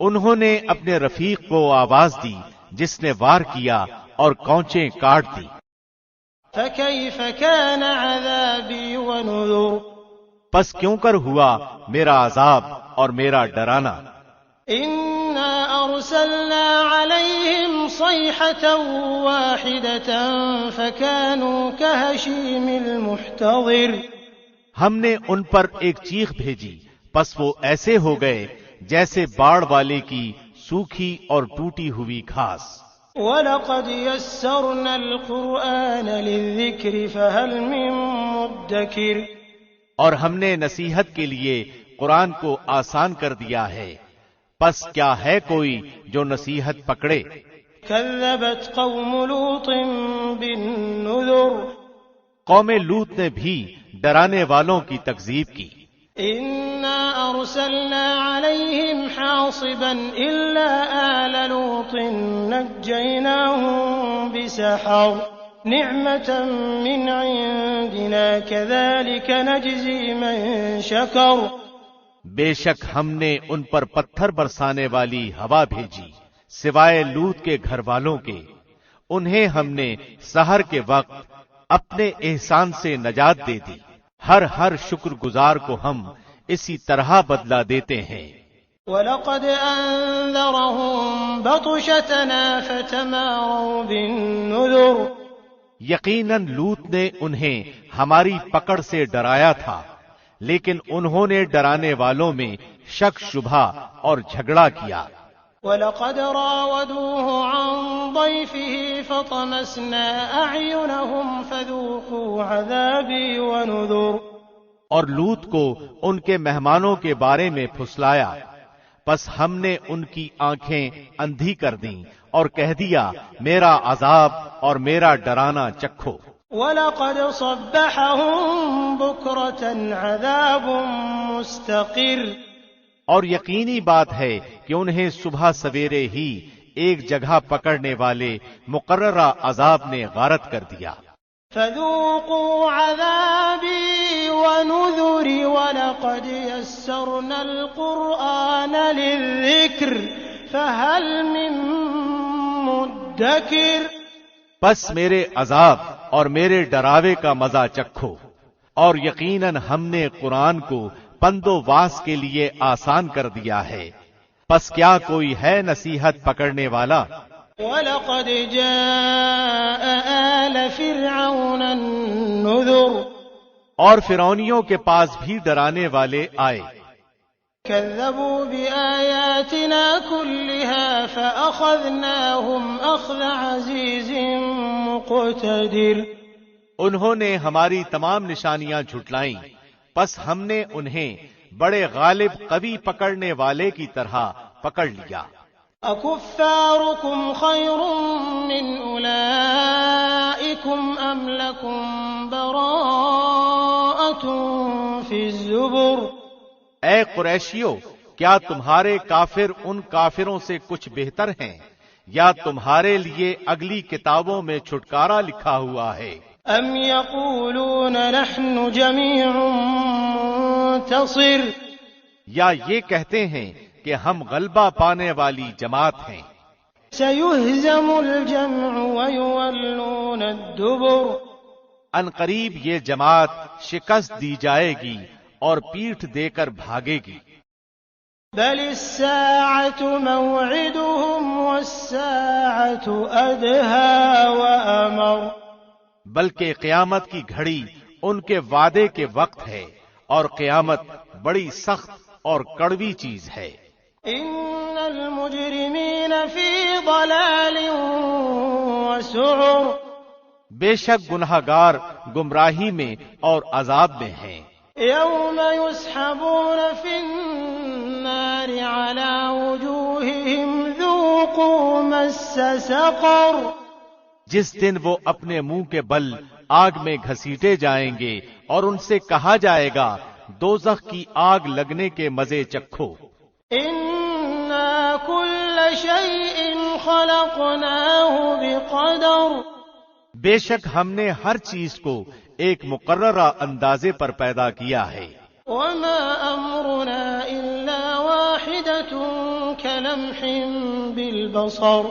انہوں نے اپنے رفیق کو آواز دی جس نے وار کیا اور کونچیں کاٹ دی۔ فَكَيْفَ كَانَ عَذَابِي وَنُذُرِ۔ پس کیوں کر ہوا میرا عذاب اور میرا ڈرانا۔ إِنَّا أَرْسَلْنَا عَلَيْهِمْ صَيْحَةً وَاحِدَةً فَكَانُوا كَهَشِيمِ الْمُحْتَظِرِ۔ ہم نے ان پر ایک چیخ بھیجی، پس وہ ایسے ہو گئے جیسے باڑ والے کی سوکھی اور ٹوٹی ہوئی گھاس۔ وَلَقَدْ يَسَّرْنَا الْقُرْآنَ لِلذِّكْرِ فَهَلْ مِن مُّدَّكِرٍ۔ اور ہم نے نصیحت کے لیے قرآن کو آسان کر دیا ہے، پس کیا ہے کوئی جو نصیحت پکڑے۔ كَذَّبَتْ قَوْمُ لُوطٍ بِالنُّذُرِ۔ قوم لوط نے بھی ڈرانے والوں کی تکذیب کی۔ إِنَّا أَرْسَلْنَا عَلَيْهِمْ حَاصِبًا إِلَّا آلَ لُوطٍ نَجَّيْنَاهُم بِسَحَرٍ نِعْمَةً مِّنْ عِندِنَا كَذَلِكَ نَجْزِي مَن شَكَرَ۔ بے شک ہم نے ان پر پتھر برسانے والی ہوا بھیجی سوائے لوط کے گھر والوں کے، انہیں ہم نے سحر کے وقت اپنے احسان سے نجات دے دی، ہر شکر گزار کو ہم اسی طرح بدلہ دیتے ہیں۔ وَلَقَدْ أَنذَرَهُم بَطْشَتَنَا فَتَمَارَوْا بِالنُّذُرِ۔ یقیناً لوط نے انہیں ہماری پکڑ سے ڈرایا تھا، لیکن انہوں نے ڈرانے والوں میں شک شبہ اور جھگڑا کیا۔ وَلَقَدْ رَاوَدُوهُ عَن ضَيْفِهِ فَطَمَسْنَا أَعْيُنَهُمْ فَذُوقُوا عَذَابِي وَنُذُرِ۔ اور لوط کو ان کے مہمانوں کے بارے میں پھسلایا، پس ہم نے ان کی آنکھیں اندھی کر دیں اور کہہ دیا میرا عذاب اور میرا ڈرانا چکھو۔ وَلَقَدْ صَبَّحَهُم بُكْرَةً عَذَابٌ مُسْتَقِرٌ۔ اور یقینی بات ہے کہ انہیں صبح سویرے ہی ایک جگہ پکڑنے والے مقررہ عذاب نے غارت کر دیا۔ فَذُوقُوا عَذَابِي وَنُذُرِ وَلَقَدْ يَسَّرْنَا الْقُرْآنَ لِلذِّكْرِ فَهَلْ مِن مُّدَّكِرٍ۔ پس میرے عذاب اور میرے ڈراوے کا مزہ چکھو، اور یقیناً ہم نے قرآن کو پند و واس کے لیے آسان کر دیا ہے، پس کیا کوئی ہے نصیحت پکڑنے والا۔ وَلَقَدْ جَاءَ آلَ فِرْعَوْنَ النُّذُرُ۔ اور فرعونیوں کے پاس بھی ڈرانے والے آئے۔ كَذَّبُوا بِآيَاتِنَا كُلِّهَا فَأَخَذْنَاهُمْ أَخْذَ عَزِيزٍ مُقْتَدِرٍ۔ انہوں نے ہماری تمام نشانیاں جھٹلائیں، پس ہم نے انہیں بڑے غالب قوی پکڑنے والے کی طرح پکڑ لیا۔ أَكُفَّارُكُمْ خَيْرٌ مِّنْ أُولَئِكُمْ أَمْ لَكُمْ بَرَاءَةٌ فِي الزُّبُرِ۔ اے قریشیو، کیا تمہارے کافر ان کافروں سے کچھ بہتر ہیں، یا تمہارے لیے اگلی کتابوں میں چھٹکارا لکھا ہوا ہے؟ ام یقولون نحن جمیع منتصر۔ یا یہ کہتے ہیں کہ ہم غلبہ پانے والی جماعت ہیں۔ سیہزم الجمع ویولون الدبر۔ ان قریب یہ جماعت شکست دی جائے گی اور پیٹھ دے کر بھاگے گی۔ بل الساعة موعدهم والساعة أدهى وأمر، بلکہ قیامت کی گھڑی ان کے وعدے کے وقت ہے، اور قیامت بڑی سخت اور کڑوی چیز ہے۔ إن المجرمين في ضلال وسعر، بے شک گنہگار گمراہی میں اور عذاب میں ہیں۔ يوم يسحبون في النار على وجوههم ذوقوا مس سقر، جس دن وہ اپنے منہ کے بل آگ میں گھسیٹے جائیں گے اور ان سے کہا جائے گا دوزخ کی آگ لگنے کے مزے چکھو۔ إنا كل شيء خلقناه بقدر، بے شک ہم نے ہر چیز کو ایک مقررہ اندازے پر پیدا کیا ہے۔ وما أمرنا إلا واحدة كلمح بالبصر،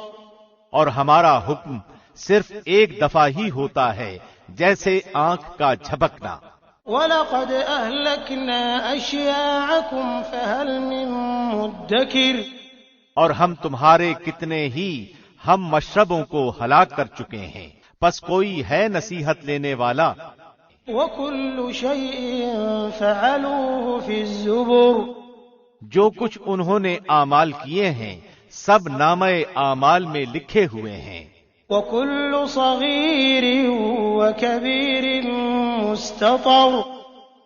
اور ہمارا حکم صرف ایک دفعہ ہی ہوتا ہے جیسے آنکھ کا جھپکنا۔ وَلَقَدْ أَهْلَكْنَا أَشْيَاعَكُمْ فَهَلْ مِن مُدَّكِرٍ، اور ہم تمہارے کتنے ہی ہم مشربوں کو ہلاک کر چکے ہیں، پس کوئی ہے نصیحت لینے والا؟ وَكُلُّ شَيْءٍ فَعَلُوهُ فِي الزُّبُرِ، جو کچھ انہوں نے اعمال کیے ہیں سب نامہ اعمال میں لکھے ہوئے ہیں۔ وَكُلُّ صَغِيرٍ وَكَبِيرٍ مُسْتَطَرٌ،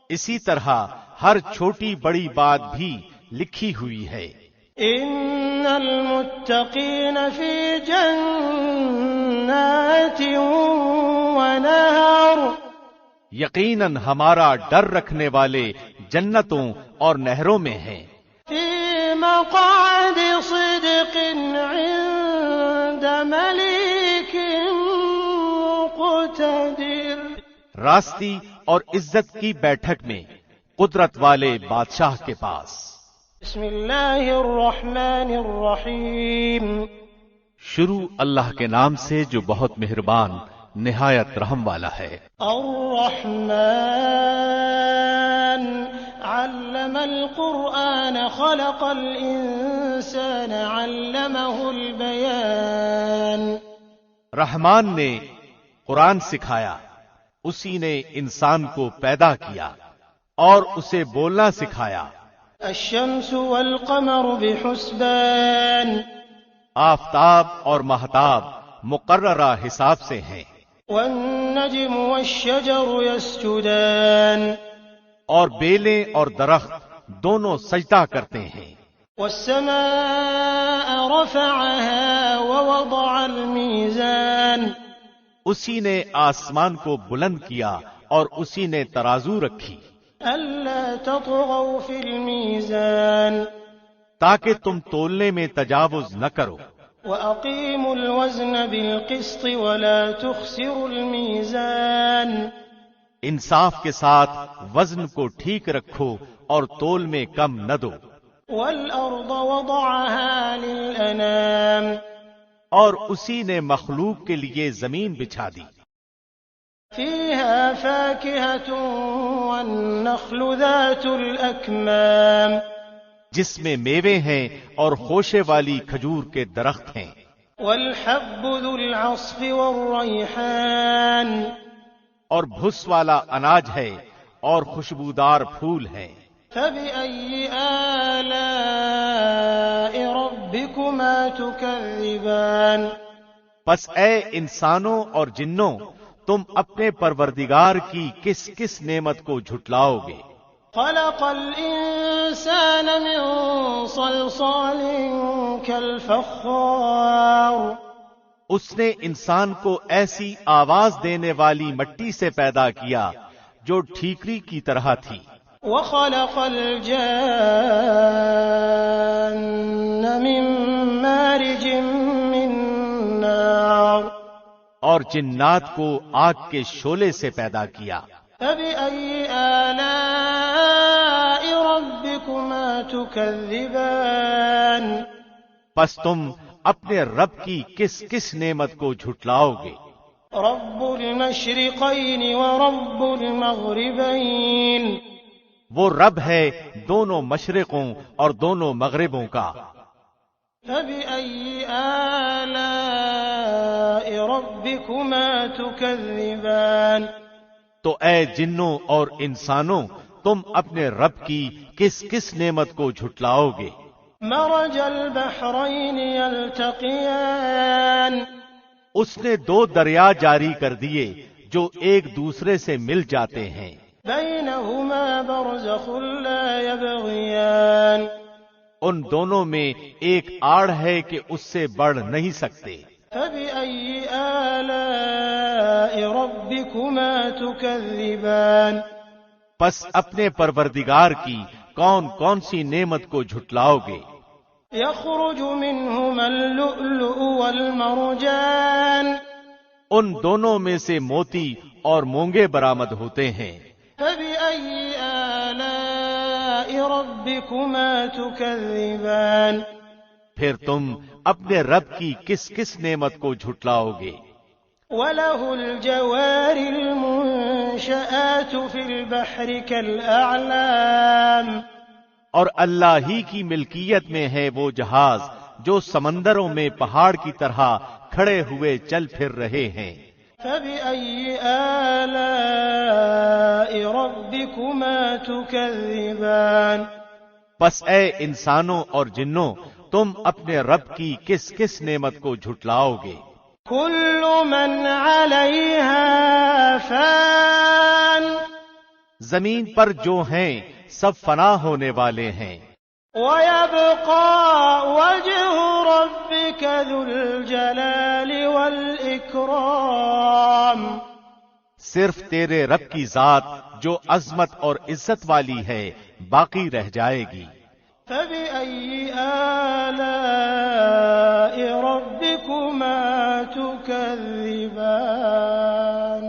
اسی طرح ہر چھوٹی بڑی بات بھی لکھی ہوئی ہے۔ إِنَّ الْمُتَّقِينَ فِي جَنَّاتٍ وَنَهَرٍ، یقیناً ہمارا ڈر رکھنے والے جنتوں اور نہروں میں ہیں۔ فِي مَقْعَدِ صِدْقٍ عِندَ مَلِيكٍ مُقْتَدِرٍ، راستی اور عزت کی بیٹھک میں قدرت والے بادشاہ کے پاس۔ بسم اللہ الرحمن الرحیم، شروع اللہ کے نام سے جو بہت مہربان نہایت رحم والا ہے۔ الرحمن علم القرآن خلق الانسان علمه البیان، رحمان نے قرآن سکھایا، اسی نے انسان کو پیدا کیا اور اسے بولنا سکھایا۔ الشمس والقمر بحسبان، آفتاب اور مہتاب مقررہ حساب سے ہیں، والنجم والشجر يسجدان، اور بیلیں اور درخت دونوں سجدہ کرتے ہیں۔ والسماء رفعها ووضع الميزان، اسی نے آسمان کو بلند کیا اور اسی نے ترازو رکھی، ألا تطغوا في الميزان، تاکہ تم تولنے میں تجاوز نہ کرو۔ وأقيموا الوزن بالقسط ولا تخسروا الميزان، انصاف کے ساتھ وزن کو ٹھیک رکھو اور تول میں کم نہ دو۔ والأرض وضعها للأنام، اور اسی نے مخلوق کے لیے زمین بچھا دی، فيها فاكهة والنخل ذات الأكمام، جس میں میوے ہیں اور خوشے والی کھجور کے درخت ہیں، والحب ذو العصف والريحان، اور بھس والا اناج ہے اور خوشبودار پھول ہیں۔ فبأي آلاء ربكما تكذبان، پس اے انسانوں اور جنوں تم اپنے پروردگار کی کس کس نعمت کو جھٹلاؤ گے؟ خلق الإنسان من صلصال كالفخار، اس نے انسان کو ایسی آواز دینے والی مٹی سے پیدا کیا جو ٹھیکری کی طرح تھی۔ وخلق الجان من مارج من نار، اور جنات کو آگ کے شعلے سے پیدا کیا۔ فبأي آلاء ربكما تكذبان، پس تم اپنے رب کی کس کس نعمت کو جھٹلاؤ گے؟ رب المشرقين ورب المغربين وہ رب ہے دونوں مشرقوں اور دونوں مغربوں کا. فبأي آلاء ربكما تكذبان تو اے جنوں اور انسانوں تم اپنے رب کی کس کس نعمت کو جھٹلاؤ گے؟ مرج البحرين يلتقيان اس نے 2 دریا جاری کر دیے جو ایک دوسرے سے مل جاتے ہیں. بينهما برزخ لا يبغيان ان دونوں میں ایک آڑ ہے کہ اس سے بڑھ نہیں سکتے. فبأي آلاء ربكما تكذبان پس اپنے پروردگار کی کون کون سی نعمت کو جھٹلاؤ گے؟ يخرج منهما اللؤلؤ والمرجان ان دونوں میں سے موتی اور مونگے برآمد ہوتے ہیں. فبأي آلاء ربكما تكذبان پھر تم اپنے رب کی کس کس نعمت کو جھٹلاؤ گے؟ وله الجوار المنشآت في البحر كالأعلام اور اللہ ہی کی ملکیت میں ہے وہ جہاز جو سمندروں میں پہاڑ کی طرح کھڑے ہوئے چل پھر رہے ہیں. فبأي آلاء ربكما تكذبان پس اے انسانوں اور جنوں تم اپنے رب کی کس کس نعمت کو جھٹلاؤ گے؟ كل من عليها فان زمین پر جو ہیں سب فنا ہونے والے ہیں. ويبقى وجه ربك ذو الجلال والإكرام صرف تیرے رب کی ذات جو عظمت اور عزت والی ہے باقی رہ جائے گی. فبأي آلاء ربكما تكذبان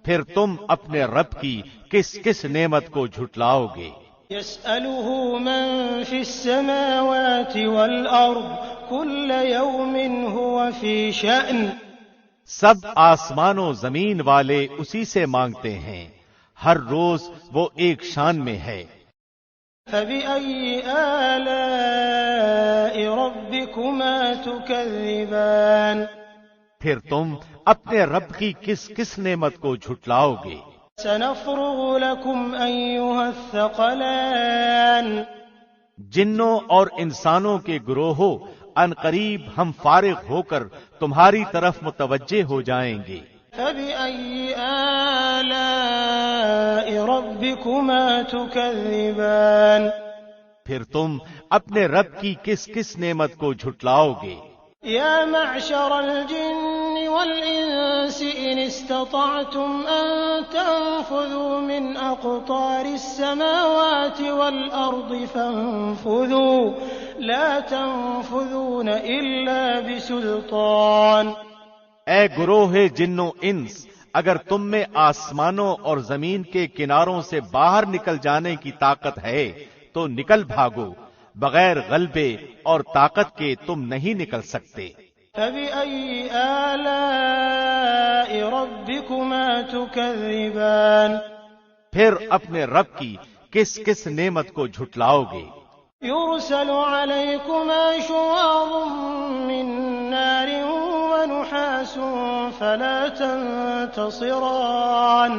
پھر تم اپنے رب کی کس کس نعمت کو جھٹلاؤ گے؟ يسأله من في السماوات والأرض كل يوم هو في شأن سب آسمان و زمین والے اسی سے مانگتے ہیں، ہر روز وہ ایک شان میں ہے. فبأي آلاء ربكما تكذبان پھر تم اپنے رب کی کس کس نعمت کو جھٹلاؤ گے؟ سنفرغ لكم أيها الثقلان جنوں اور انسانوں کے گروہوں ان قریب ہم فارغ ہو کر تمہاری طرف متوجہ ہو جائیں گے. فبأي آلاء ربكما تكذبان پھر تم اپنے رب کی کس کس نعمت کو جھٹلاؤ گے؟ يا معشر الجن والإنس إن استطعتم أن تنفذوا من أقطار السماوات والأرض فانفذوا لا تنفذون إلا بسلطان. اے گروہ جنوں انس، اگر تم میں آسمانوں اور زمین کے کناروں سے باہر نکل جانے کی طاقت ہے تو نکل بھاگو، بغیر غلبے اور طاقت کے تم نہیں نکل سکتے. فبأي آلاء ربكما تكذبان پھر اپنے رب کی کس کس نعمت کو جھٹلاؤ گے؟ يرسل عليكما شواظ من نار ونحاس فلا تنتصران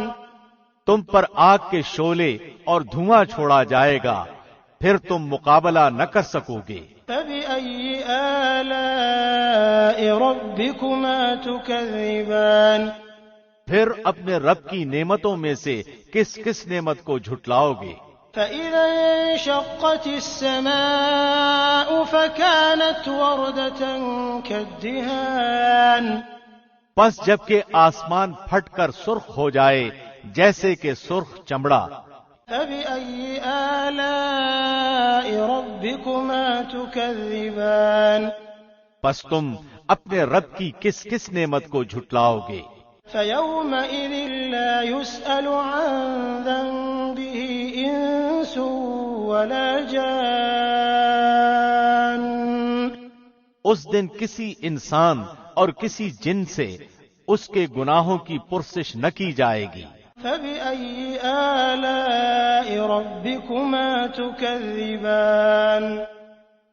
تم پر آگ کے شعلے اور دھواں چھوڑا جائے گا، پھر تم مقابلہ نہ کر سکو گے. فبأي آلاء ربكما تكذبان پھر اپنے رب کی نعمتوں میں سے کس کس نعمت کو جھٹلاؤ گے؟ فإذا انشقت السماء فكانت وردة كالدهان پس جبکہ آسمان پھٹ کر سرخ ہو جائے جیسے کہ سرخ چمڑا. فبأي آلاء ربكما تكذبان پس تم اپنے رب کی کس کس نعمت کو جھٹلاؤ گے؟ فيومئذ لا يسأل عن ذنبه إنس ولا جان اس دن کسی انسان اور کسی جن سے اس کے گناہوں کی پرسش نہ کی جائے گی۔ فَبِأَيِّ آلَاءِ رَبِّكُمَا تُكَذِّبَانِ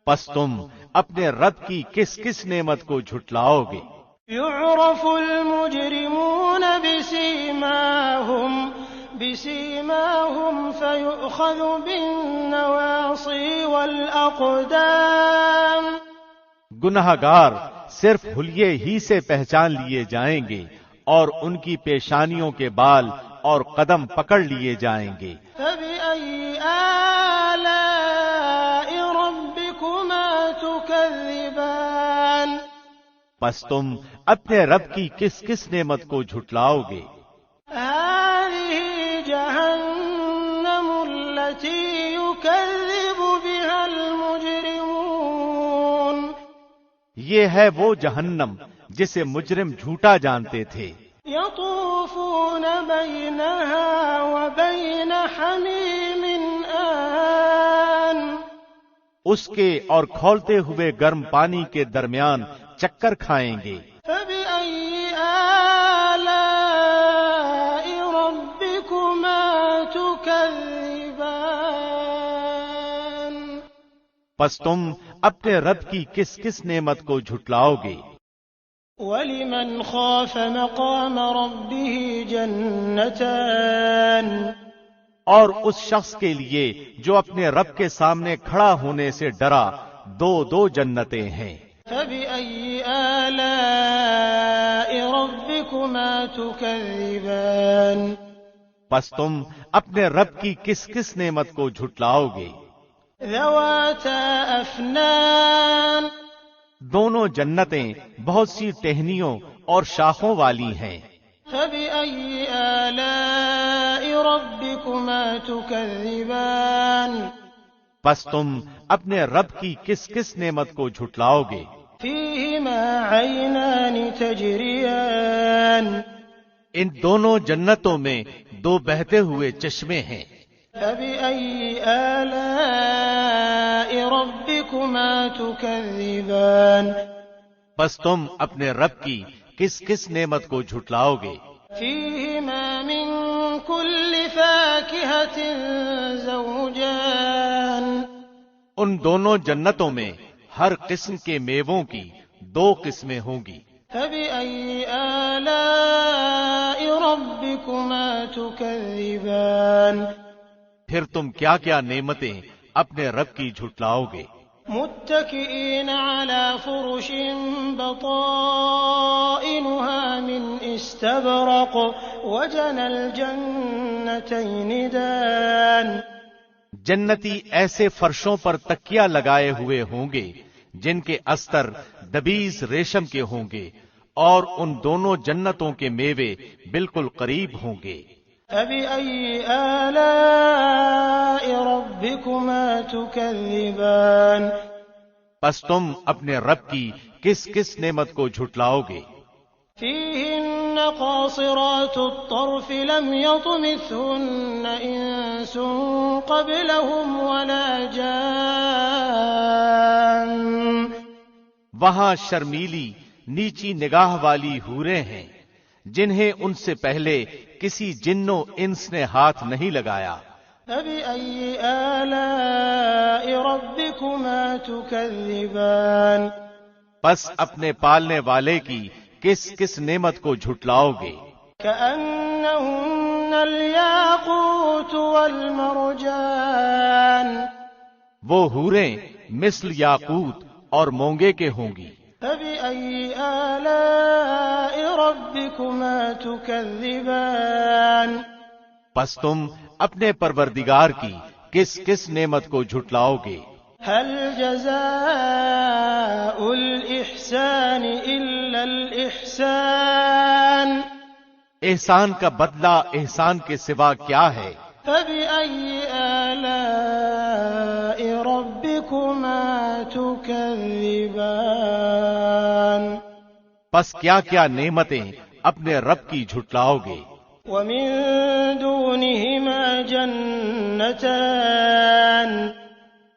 پس تم اپنے رب کی کس کس نعمت کو جھٹلاؤ گے؟ يُعْرَفُ الْمُجْرِمُونَ بِسِيمَاهُمْ فَيُؤْخَذُ بِالنَّوَاصِي وَالْأَقْدَامِ گنہگار صرف حلیے ہی سے پہچان لیے جائیں گے اور ان کی پیشانیوں کے بال اور قدم پکڑ لیے جائیں گے۔ فَبِأَيِّ آلَاءِ رَبِّكُمَا تُكَذِّبَانِ پس تم اپنے رب کی کس کس نعمت کو جھٹلاؤ گے؟ هَٰذِهِ جَهَنَّمُ الَّتِي يُكَذِّبُ بِهَا الْمُجْرِمُونَ یہ ہے وہ جہنم جسے مجرم جھوٹا جانتے تھے۔ يَطُوفُونَ بَيْنَهَا وَبَيْنَ حَمِيمٍ آنٍ اس کے اور کھولتے ہوئے گرم پانی کے درمیان چکر کھائیں گے۔ فَبِأَيِّ آلَاءِ رَبِّكُمَا تُكَذِّبَانِ پس تم اپنے رب کی کس کس نعمت کو جھٹلاؤ گے؟ وَلِمَنْ خَافَ مَقَامَ رَبِّهِ جَنَّتَانِ اور اس شخص کے لیے جو اپنے رب کے سامنے کھڑا ہونے سے ڈرا دو جنتیں ہیں۔ فَبِأَيِّ آلَاءِ رَبِّكُمَا تُكَذِّبَانِ پس تم اپنے رب کی کس کس نعمت کو جھٹلاؤ گے؟ ذَوَاتَا أَفْنَانٍ دونوں جنتیں بہت سی ٹہنیوں اور شاخوں والی ہیں۔ فَبِأَيِّ آلَاءِ رَبِّكُمَا تُكَذِّبَانِ پس تم اپنے رب کی کس کس نعمت کو جھٹلاؤ گے؟ فِيهِمَا عَيْنَانِ تَجْرِيَانِ ان دونوں جنتوں میں دو بہتے ہوئے چشمے ہیں۔ فَبِأَيِّ آلَاءِ رَبِّكُمَا تُكَذِّبَانِ پس تم اپنے رب کی کس کس نعمت کو جھٹلاؤ گے؟ فِيهِمَا مِن كُلِّ فَاكِهَةٍ زَوْجَانِ ان دونوں جنتوں میں ہر قسم کے میووں کی دو قسمیں ہوں گی۔ فَبِأَيِّ آلَاءِ رَبِّكُمَا تُكَذِّبَانِ پھر تم کیا کیا نعمتیں اپنے رب کی جھٹلاؤ گے؟ متكئين على فرش بطائنها من استبرق وجنى الجنتين دان جنتی ایسے فرشوں پر تکیہ لگائے ہوئے ہوں گے جن کے استر دبیز ریشم کے ہوں گے اور ان دونوں جنتوں کے میوے بالکل قریب ہوں گے۔ فَبِأَيِّ آلَاءِ رَبِّكُمَا تُكَذِّبَانِ پس تم اپنے رب کی کس کس نعمت کو جھٹلاؤ گے؟ فِيهِنَّ قَاصِرَاتُ الطَّرْفِ لَمْ يَطْمِثْهُنَّ إِنسٌ قَبْلَهُمْ وَلَا جَانٌّ وہاں شرمیلی نیچی نگاہ والی حوریں ہیں جنہیں ان سے پہلے کسی جن و انس نے ہاتھ نہیں لگایا۔ فَبِأَيِّ آلَاءِ رَبِّكُمَا تُكَذِّبَانِ پس اپنے پالنے والے کی کس کس نعمت کو جھٹلاؤ گے؟ كَأَنَّهُنَّ الْيَاقُوتُ وَالْمَرْجَانُ وہ حوریں مثل یاقوت اور مونگے کے ہوں گی۔ فَبِأَيِّ آلَاءِ رَبِّكُمَا تُكَذِّبَانِ پس تم اپنے پروردگار کی کس کس نعمت کو جھٹلاؤ گے؟ هَلْ جَزَاءُ الْإِحْسَانِ إِلَّا الْإِحْسَانُ احسان کا بدلہ احسان کے سوا کیا ہے؟ فَبِأَيِّ آلَاءِ رَبِّكُمَا تُكَذِّبَانِ پس کیا کیا نعمتیں اپنے رب کی جھٹلاؤ گے؟ وَمِن دُونِهِمَا جَنَّتَانِ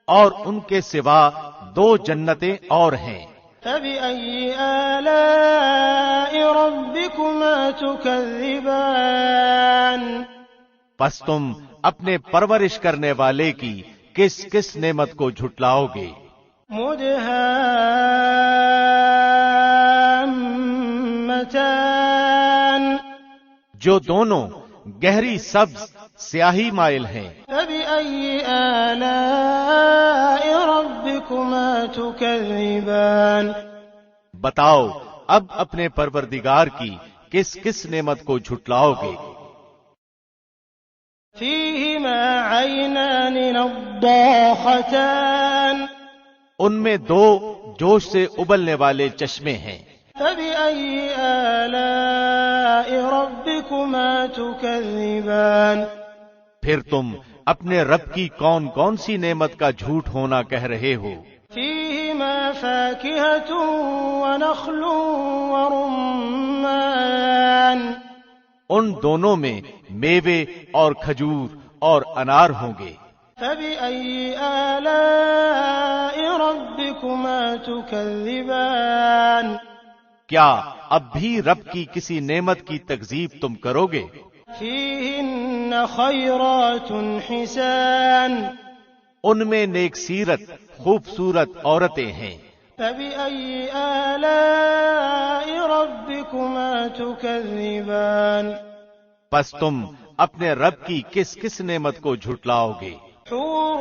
اور ان کے سوا دو جنتیں اور ہیں۔ فبأي آلاء ربكما تكذبان پس تم اپنے پرورش کرنے والے کی کس کس نعمت کو جھٹلاؤ گے؟ مدہامتان جو دونوں گہری سبز سیاہی مائل ہیں۔ فبأي آلاء ربكما تكذبان بتاؤ اب اپنے پروردگار کی کس کس نعمت کو جھٹلاؤ گے؟ فيهما عينان نضاختان ان میں دو جوش سے ابلنے والے چشمے ہیں۔ فبأي آلاء ربكما تكذبان پھر تم اپنے رب کی کون کون سی نعمت کا جھوٹ ہونا کہہ رہے ہو؟ فيهما فاكهة ونخل ورمان ان دونوں میں میوے اور کھجور اور انار ہوں گے۔ فبأي آلاء ربكما تكذبان کیا اب بھی رب کی کسی نعمت کی تکذیب تم کرو گے؟ فيهن خيرات حسان ان میں نیک سیرت خوبصورت عورتیں ہیں۔ فبأي آلاء ربكما تكذبان پس تم اپنے رب کی کس کس نعمت کو جھٹلاؤ گے؟ حور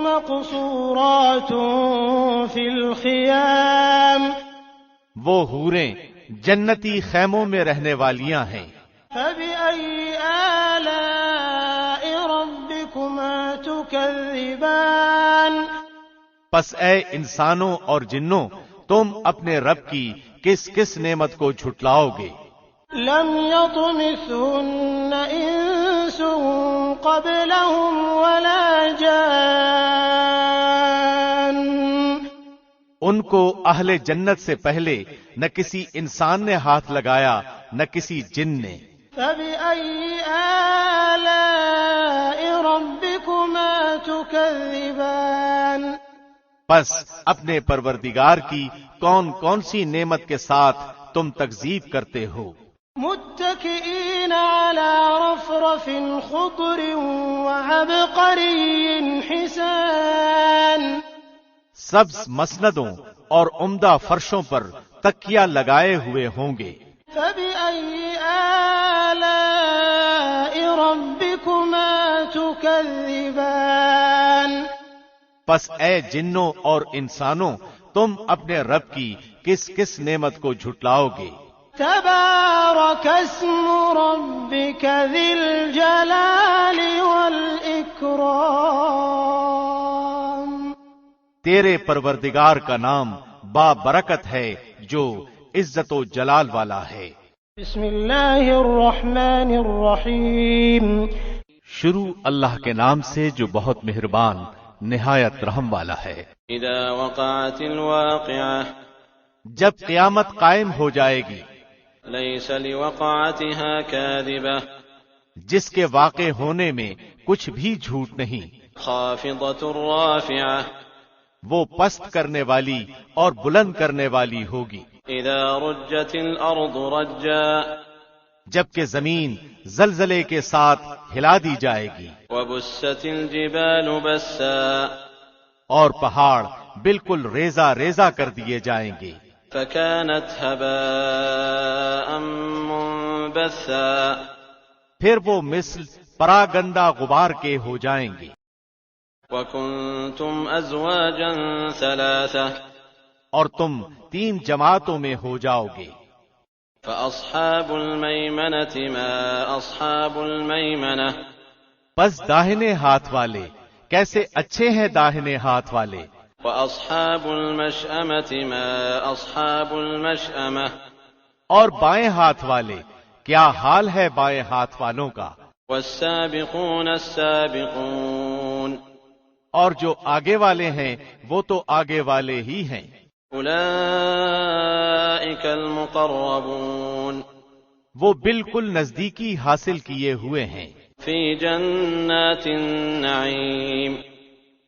مقصورات في الخيام وہ حوریں جنتی خیموں میں رہنے والیاں ہیں۔ فبأي آلاء ربكما تكذبان پس اے انسانوں اور جنوں تم اپنے رب کی کس کس نعمت کو جھٹلاؤ گے؟ لم يطمثهن انس قبلهم ولا جان ان کو اہل جنت سے پہلے نہ کسی انسان نے ہاتھ لگایا نہ کسی جن نے۔ فبأي آلاء ربكما تكذبان پس اپنے پروردگار کی کون کون سی نعمت کے ساتھ تم تکذیب کرتے ہو؟ متكئين على رفرف خضر وعبقري حسان سبز مسندوں اور عمدہ فرشوں پر تکیہ لگائے ہوئے ہوں گے۔ فبأي آلاء ربكما تكذبان پس اے جنوں اور انسانوں تم اپنے رب کی کس کس نعمت کو جھٹلاؤ گے؟ تبارك اسم ربك ذي الجلال والإكرام تیرے پروردگار کا نام بابرکت ہے جو عزت و جلال والا ہے۔ بسم اللہ الرحمن الرحیم شروع اللہ کے نام سے جو بہت مہربان نہایت رحم والا ہے۔ اذا وقعت الواقعة جب قیامت قائم ہو جائے گی، ليس لوقعتها كاذبة جس کے واقع ہونے میں کچھ بھی جھوٹ نہیں، خافضة رافعة وہ پست کرنے والی اور بلند کرنے والی ہوگی۔ اذا رجت الارض رجا جبکہ زمین زلزلے کے ساتھ ہلا دی جائے گی، وبست الجبال بسا اور پہاڑ بالکل ریزہ ریزہ کر دیے جائیں گے۔ فكانت هباء منبثا پھر وہ مثل پراگندہ غبار کے ہو جائیں گے۔ وكنتم ازواجا ثلاثة اور تم 3 جماعتوں میں ہو جاؤ گے۔ فأصحاب الميمنة ما أصحاب الميمنة بس داہنے ہاتھ والے کیسے اچھے ہیں داہنے ہاتھ والے، وأصحاب المشأمة ما أصحاب المشأمة اور بائیں ہاتھ والے کیا حال ہے بائیں ہاتھ والوں کا، والسابقون السابقون اور جو آگے والے ہیں وہ تو آگے والے ہی ہیں۔ أولئك المقربون وہ بالکل نزدیکی حاصل کیے ہوئے ہیں۔ في جنات النعيم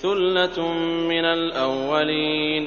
ثلة من الأولين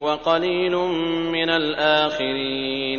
وقليل من الآخرين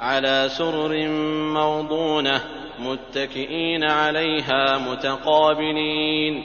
على سرر موضونة متكئين عليها متقابلين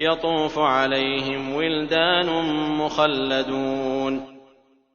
يطوف عليهم ولدان مخلدون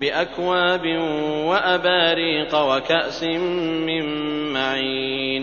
بأكواب وأباريق وكأس من معين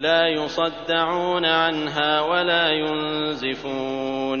لا يصدعون عنها ولا ينزفون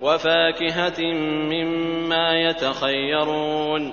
وفاكهة مما يتخيرون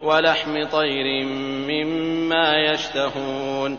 ولحم طير مما يشتهون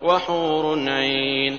وحور عين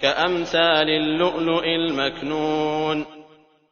كأمثال اللؤلؤ المكنون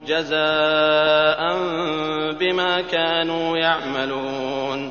جزاء بما كانوا يعملون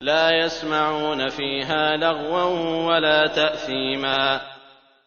لا يسمعون فيها لغوا ولا تأثيما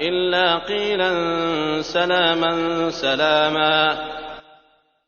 إلا قيلا سلاما سلاما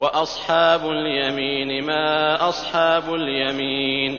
وأصحاب اليمين ما أصحاب اليمين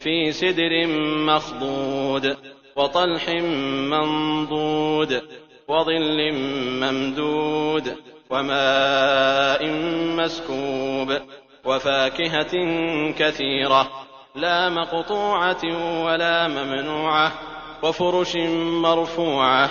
في سدر مخضود وطلح منضود وظل ممدود وماء مسكوب وفاكهة كثيرة لا مقطوعة ولا ممنوعة وفرش مرفوعة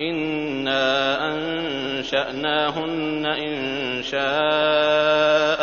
إنا أنشأناهن إنشاء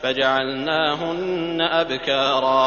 فجعلناهن أبكارا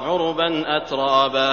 عربا أترابا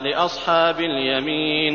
لأصحاب اليمين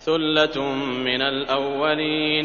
ثلة من الأولين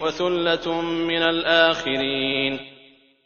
وثلة من الآخرين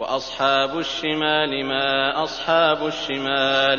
وأصحاب الشمال ما أصحاب الشمال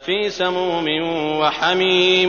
في سموم وحميم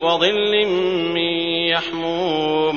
وظل من يحموم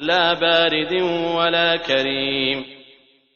لا بارد ولا كريم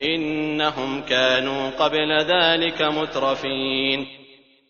إنهم كانوا قبل ذلك مترفين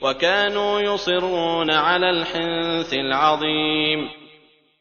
وكانوا يصرون على الحنث العظيم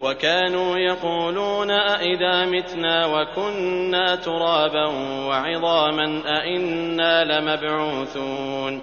وكانوا يقولون أئذا متنا وكنا ترابا وعظاما أئنا لمبعوثون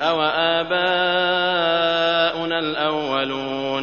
أو آباؤنا الأولون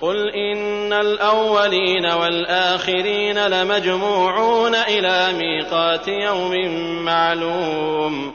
قل إن الأولين والآخرين لمجموعون إلى ميقات يوم معلوم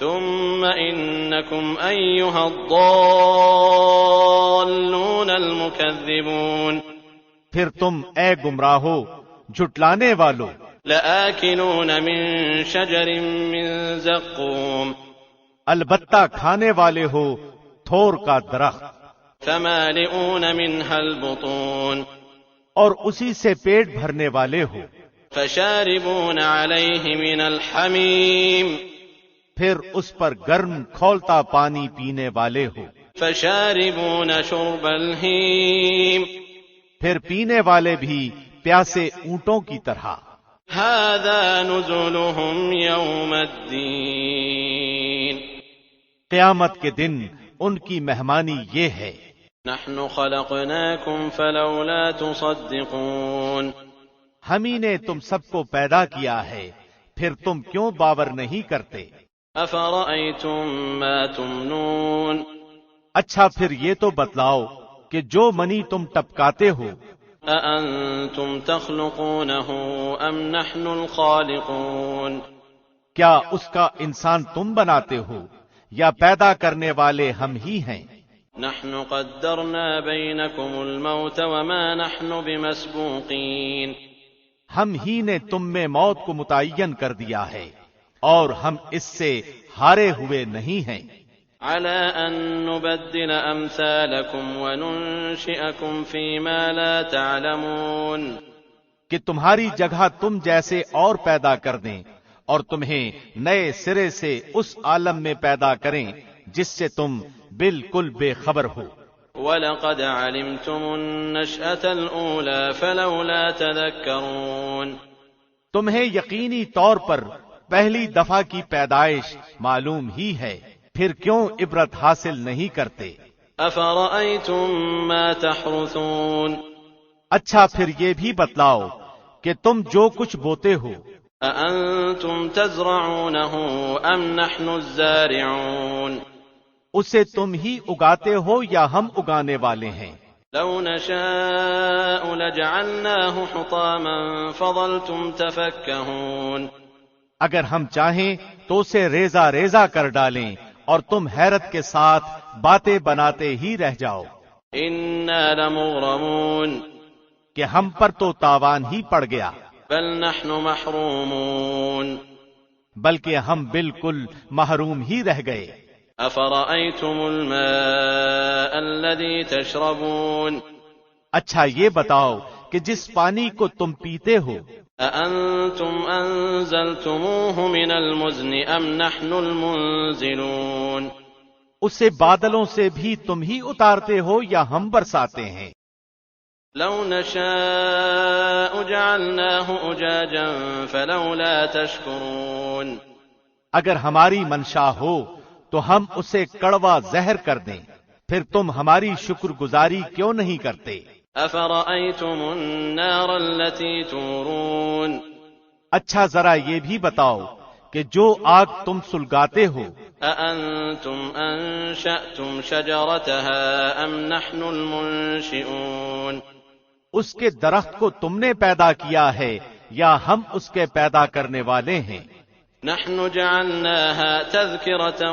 ثم إنكم أيها الضالون المكذبون پھر تم اے گمراہو جھٹلانے والو لآكلون من شجر من زقوم البتہ کھانے والے ہو تھور کا درخت فمالئون منها البطون اور اسی سے پیٹ بھرنے والے ہو فشاربون عليه من الحميم پھر اس پر گرم کھولتا پانی پینے والے ہو فشاربون شرب الهيم پھر پینے والے بھی پیاسے اونٹوں کی طرح هذا نزلهم يوم الدين قیامت کے دن ان کی مہمانی یہ ہے نحن خلقناكم فلولا تصدقون ہم ہی نے تم سب کو پیدا کیا ہے پھر تم کیوں باور نہیں کرتے افرأيتم ما تمنون اچھا پھر یہ تو بتلاؤ کہ جو منی تم ٹپکاتے ہو أأنتم تخلقونه أم نحن الخالقون کیا اس کا انسان تم بناتے ہو یا پیدا کرنے والے ہم ہی ہیں نحن قدرنا بينكم الموت وما نحن بمسبوقين ہم ہی نے تم میں موت کو متعین کر دیا ہے اور ہم اس سے ہارے ہوئے نہیں ہیں على أن نبدل أمثالكم وننشئكم فيما لا تعلمون کہ تمہاری جگہ تم جیسے اور پیدا کر دیں اور تمہیں نئے سرے سے اس عالم میں پیدا کریں جس سے تم بالکل بے خبر ہو وَلَقَدْ عَلِمْتُمُ النَّشْأَةَ الْأُولَى فَلَوْلَا تَذَكَّرُونَ تمہیں یقینی طور پر پہلی دفعہ کی پیدائش معلوم ہی ہے پھر کیوں عبرت حاصل نہیں کرتے أَفَرَأَيْتُم مَّا تَحْرُثُونَ اچھا پھر یہ بھی بتلاؤ کہ تم جو کچھ بوتے ہو أَأَنتُمْ تَزْرَعُونَهُ أَمْ نَحْنُ الزَّارِعُونَ اسے تم ہی اگاتے ہو یا ہم اگانے والے ہیں لَوْ نَشَاءُ لَجَعَلْنَاهُ حُطَامًا فَظَلْتُمْ تَفَكَّهُونَ اگر ہم چاہیں تو اسے ریزہ ریزہ کر ڈالیں اور تم حیرت کے ساتھ باتیں بناتے ہی رہ جاؤ إِنَّا لَمُغْرَمُونَ کہ ہم پر تو تاوان ہی پڑ گیا بَلْ نَحْنُ مَحْرُومُونَ بلکہ ہم بالکل محروم ہی رہ گئے أَفَرَأَيْتُمُ الْمَاءَ الَّذِي تَشْرَبُونَ اچھا یہ بتاؤ کہ جس پانی کو تم پیتے ہو أَأَنتُمْ أَنزَلْتُمُوهُ مِنَ الْمُزْنِ أَمْ نَحْنُ الْمُنزِلُونَ اسے بادلوں سے بھی تم ہی اتارتے ہو یا ہم برساتے ہیں لَوْ نَشَاءُ جَعَلْنَاهُ أُجَاجًا فَلَوْلَا تَشْكُرُونَ اگر ہماری منشا ہو تو ہم اسے کڑوا زہر کر دیں پھر تم ہماری شکر گزاری کیوں نہیں کرتے أَفَرَأَيْتُمُ النَّارَ الَّتِي تُورُونَ اچھا ذرا یہ بھی بتاؤ کہ جو آگ تم سلگاتے ہو أَأَنتُمْ أَنشَأْتُمْ شَجَرَتَهَا أَمْ نَحْنُ الْمُنشِئُونَ اس کے درخت کو تم نے پیدا کیا ہے یا ہم اس کے پیدا کرنے والے ہیں نحن جعلناها تذكرة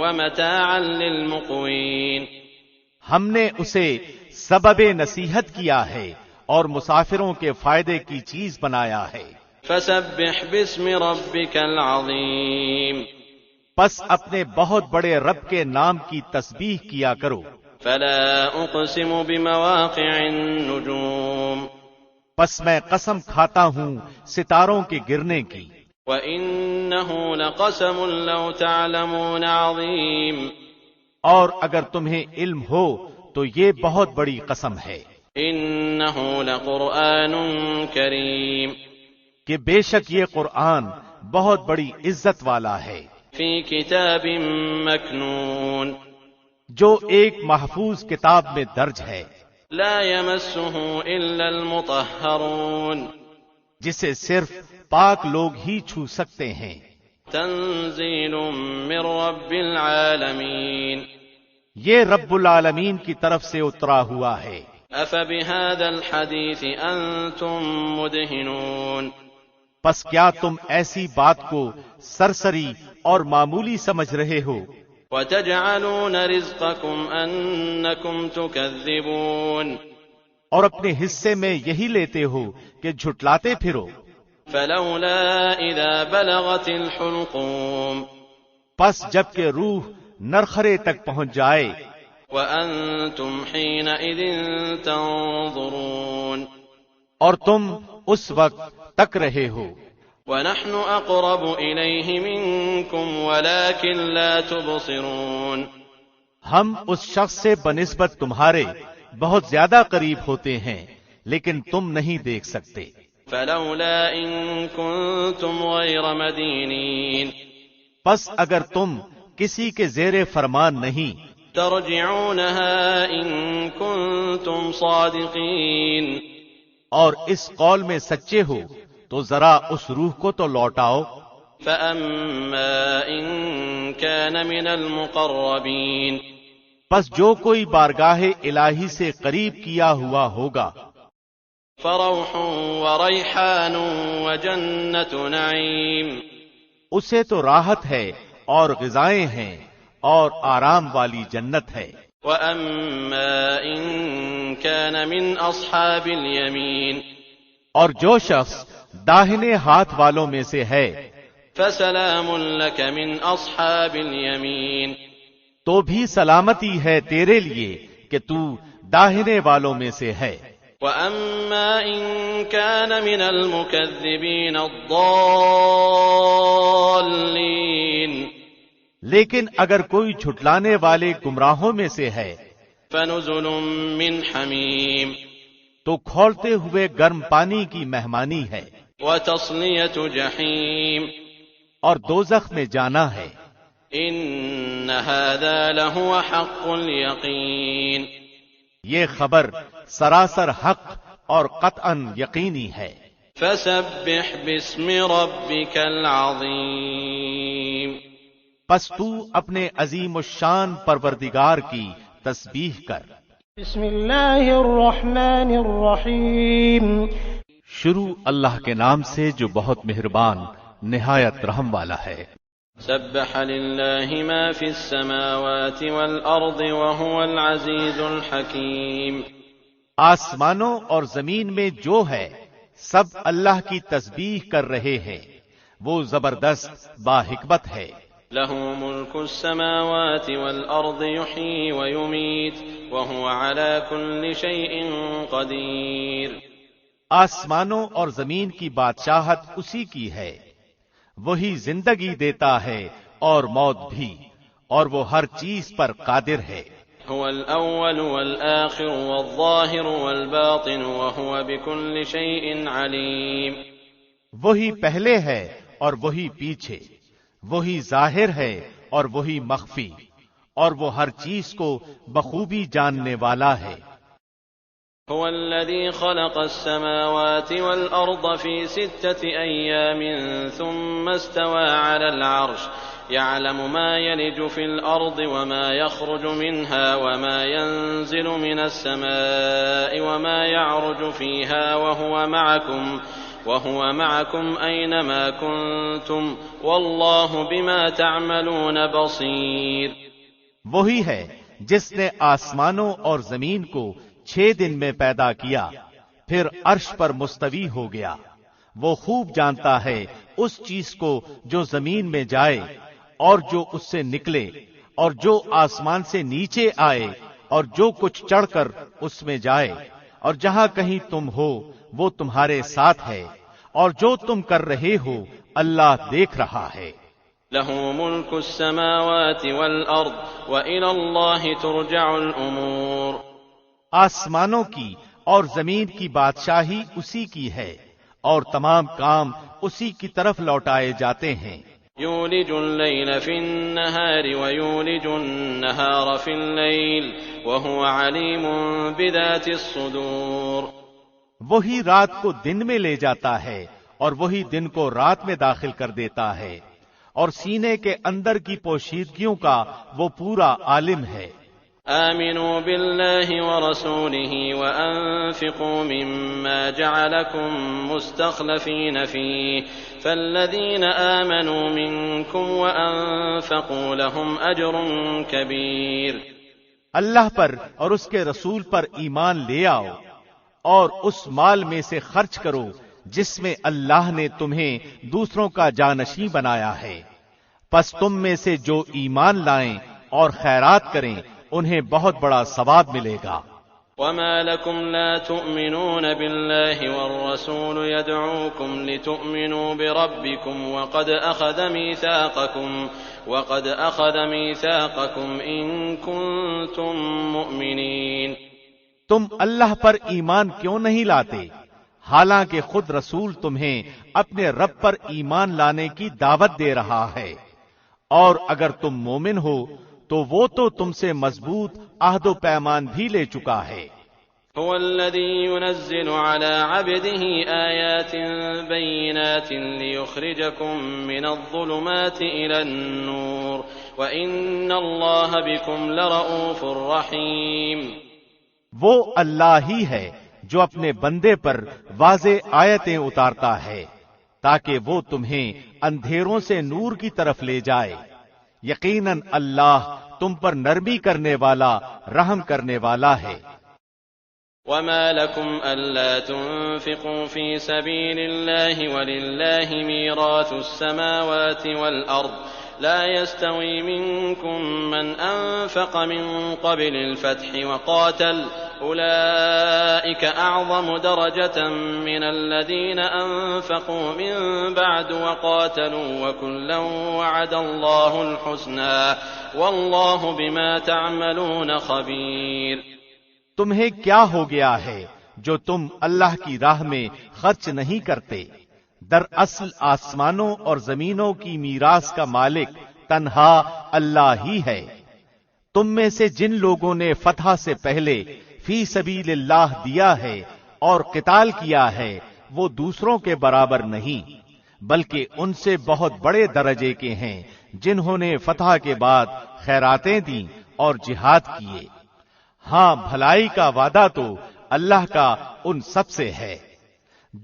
ومتاعا للمقوين ہم نے اسے سبب نصیحت کیا ہے اور مسافروں کے فائدے کی چیز بنایا ہے فسبح باسم ربك العظيم پس اپنے بہت بڑے رب کے نام کی تسبیح کیا کرو فلا اقسم بمواقع النجوم پس میں قسم کھاتا ہوں ستاروں کے گرنے کی وَإِنَّهُ لَقَسَمٌ لَوْ تَعْلَمُونَ عَظِيمٌ اور اگر تمہیں علم ہو تو یہ بہت بڑی قسم ہے إِنَّهُ لَقُرْآنٌ كَرِيمٌ کہ بے شک یہ قرآن بہت بڑی عزت والا ہے فِي كِتَابٍ مَكْنُونٍ جو ایک محفوظ کتاب میں درج ہے لَا يَمَسُّهُ إِلَّا الْمُطَهَّرُونَ جسے صرف پاک لوگ ہی چھو سکتے ہیں تنزیل من رب العالمین یہ رب العالمین کی طرف سے اترا ہوا ہے افبهذا الحدیث انتم مدہنون پس کیا تم ایسی بات کو سرسری اور معمولی سمجھ رہے ہو؟ وَتَجْعَلُونَ رِزْقَكُمْ أَنَّكُمْ تُكَذِّبُونَ اور اپنے حصے میں یہی لیتے ہو کہ جھٹلاتے پھرو۔ فَلَوْلَا إِذَا بَلَغَتِ الْحُلْقُومَ پس جب کہ روح نرخرے تک پہنچ جائے، وَأَنْتُمْ حِينَئِذٍ تَنظُرُونَ اور تم اس وقت تک رہے ہو۔ وَنَحْنُ أَقْرَبُ إِلَيْهِ مِنْكُمْ وَلَكِنْ لَا تُبْصِرُونَ ہم اس شخص سے بنسبت تمہارے بہت زیادہ قریب ہوتے ہیں، لیکن تم نہیں دیکھ سکتے۔ فَلَوْلَا إِن كُنتُمْ غَيْرَ مَدِينِينَ پس اگر تم کسی کے زیر فرمان نہیں، تَرْجِعُونَهَا إِن كُنتُمْ صَادِقِينَ اور اس قول میں سچے ہو تو ذرا اس روح کو تو لوٹاؤ۔ فَأَمَّا إِن كَانَ مِنَ الْمُقَرَّبِينَ پس جو کوئی بارگاہ الہی سے قریب کیا ہوا ہوگا، فَرَوْحٌ وَرَيْحَانٌ وَجَنَّةُ نَعِيمٍ اسے تو راحت ہے اور غذائیں ہیں اور آرام والی جنت ہے۔ وَأَمَّا إِن كَانَ مِنْ أَصْحَابِ الْيَمِينِ اور جو شخص داہنے ہاتھ والوں میں سے ہے، فَسَلَامٌ لَكَ مِنْ أَصْحَابِ الْيَمِينِ تو بھی سلامتی ہے تیرے لیے کہ تو داہنے والوں میں سے ہے۔ وَأَمَّا إِن كَانَ مِنَ الْمُكَذِّبِينَ الضَّالِّينَ لیکن اگر کوئی جھٹلانے والے گمراہوں میں سے ہے، فَنُزُلٌ مِّنْ حَمِيمٍ تو کھولتے ہوئے گرم پانی کی مہمانی ہے، وَتَصْلِيَةُ جَحِيمٍ اور دوزخ میں جانا ہے۔ إِنَّ هَذَا لَهُوَ حَقُّ الْيَقِينِ یہ خبر سراسر حق اور قطعاً یقینی ہے۔ فَسَبِّحْ بِاسْمِ رَبِّكَ الْعَظِيمِ پس تو اپنے عظیم الشان پروردگار کی تسبیح کر۔ بسم اللہ الرحمن الرحیم شروع اللہ کے نام سے جو بہت مہربان نہایت رحم والا ہے۔ سبح للہ ما فی السماوات والارض وهو العزیز الحکیم آسمانوں اور زمین میں جو ہے سب اللہ کی تسبیح کر رہے ہیں، وہ زبردست با حکمت ہے۔ له ملك السماوات والارض يحيي ويميت وهو على كل شيء قدیر آسمانوں اور زمین کی بادشاہت اسی کی ہے، وہی زندگی دیتا ہے اور موت بھی، اور وہ ہر چیز پر قادر ہے۔ هو الاول والآخر والظاهر والباطن وهو بكل شيء عليم وہی پہلے ہے اور وہی پیچھے، وہی ظاہر ہے اور وہی مخفی، اور وہ ہر چیز کو بخوبی جاننے والا ہے۔ هو الذي خلق السماوات والأرض في 6 أيام ثم استوى على العرش يعلم ما يلج في الأرض وما يخرج منها وما ينزل من السماء وما يعرج فيها وهو معكم أينما كنتم والله بما تعملون بصير وہی ہے جس نے آسمانوں اور زمین کو 6 دن میں پیدا کیا، پھر عرش پر مستوی ہو گیا۔ وہ خوب جانتا ہے اس چیز کو جو زمین میں جائے اور جو اس سے نکلے، اور جو آسمان سے نیچے آئے اور جو کچھ چڑھ کر اس میں جائے، اور جہاں کہیں تم ہو وہ تمہارے ساتھ ہے، اور جو تم کر رہے ہو اللہ دیکھ رہا ہے۔ له ملك السماوات والأرض وإلى الله ترجع الأمور آسمانوں کی اور زمین کی بادشاہی اسی کی ہے، اور تمام کام اسی کی طرف لوٹائے جاتے ہیں۔ يولج الليل في النهار ويولج النهار في الليل وهو عليم بذات الصدور وہی رات کو دن میں لے جاتا ہے اور وہی دن کو رات میں داخل کر دیتا ہے، اور سینے کے اندر کی پوشیدگیوں کا وہ پورا عالم ہے۔ آمنوا بالله ورسوله وأنفقوا مما جعلكم مستخلفين فيه فالذين آمنوا منكم وأنفقوا لهم أجر كبير۔ اللہ پر اور اس کے رسول پر ایمان لے آؤ اور اس مال میں سے خرچ کرو جس میں اللہ نے تمہیں دوسروں کا جانشین بنایا ہے، پس تم میں سے جو ایمان لائیں اور خیرات کریں انہیں بہت بڑا ثواب ملے گا۔ وما لكم لا تؤمنون بالله والرسول يدعوكم لتؤمنوا بربكم وقد أخذ ميثاقكم إن كنتم مؤمنين۔ تم اللہ پر ایمان کیوں نہیں لاتے حالانکہ خود رسول تمہیں اپنے رب پر ایمان لانے کی دعوت دے رہا ہے، اور اگر تم مومن ہو تو وہ تو تم سے مضبوط عہد و پیمان بھی لے چکا ہے۔ هو الذي ينزل على عبده آيات بينات ليخرجكم من الظلمات إلى النور وإن الله بكم لرؤوف رحيم۔ وہ اللہ ہی ہے جو اپنے بندے پر واضح آیتیں اتارتا ہے تاکہ وہ تمہیں اندھیروں سے نور کی طرف لے جائے، یقیناً اللہ تم پر نرمی کرنے والا رحم کرنے والا ہے۔ وما لكم ألا تنفقوا في سبيل الله ولله ميراث السماوات والأرض لا يستوي منكم من أنفق من قبل الفتح وقاتل أولئك أعظم درجة من الذين أنفقوا من بعد وقاتلوا وكلا وعد الله الحسنى والله بما تعملون خبير۔ تمہیں کیا ہو گیا ہے جو تم اللہ کی راہ میں خرچ نہیں کرتے؟ دراصل آسمانوں اور زمینوں کی میراث کا مالک تنہا اللہ ہی ہے۔ تم میں سے جن لوگوں نے فتح سے پہلے فی سبیل اللہ دیا ہے اور قتال کیا ہے وہ دوسروں کے برابر نہیں، بلکہ ان سے بہت بڑے درجے کے ہیں جنہوں نے فتح کے بعد خیراتیں دیں اور جہاد کیے۔ ہاں، بھلائی کا وعدہ تو اللہ کا ان سب سے ہے۔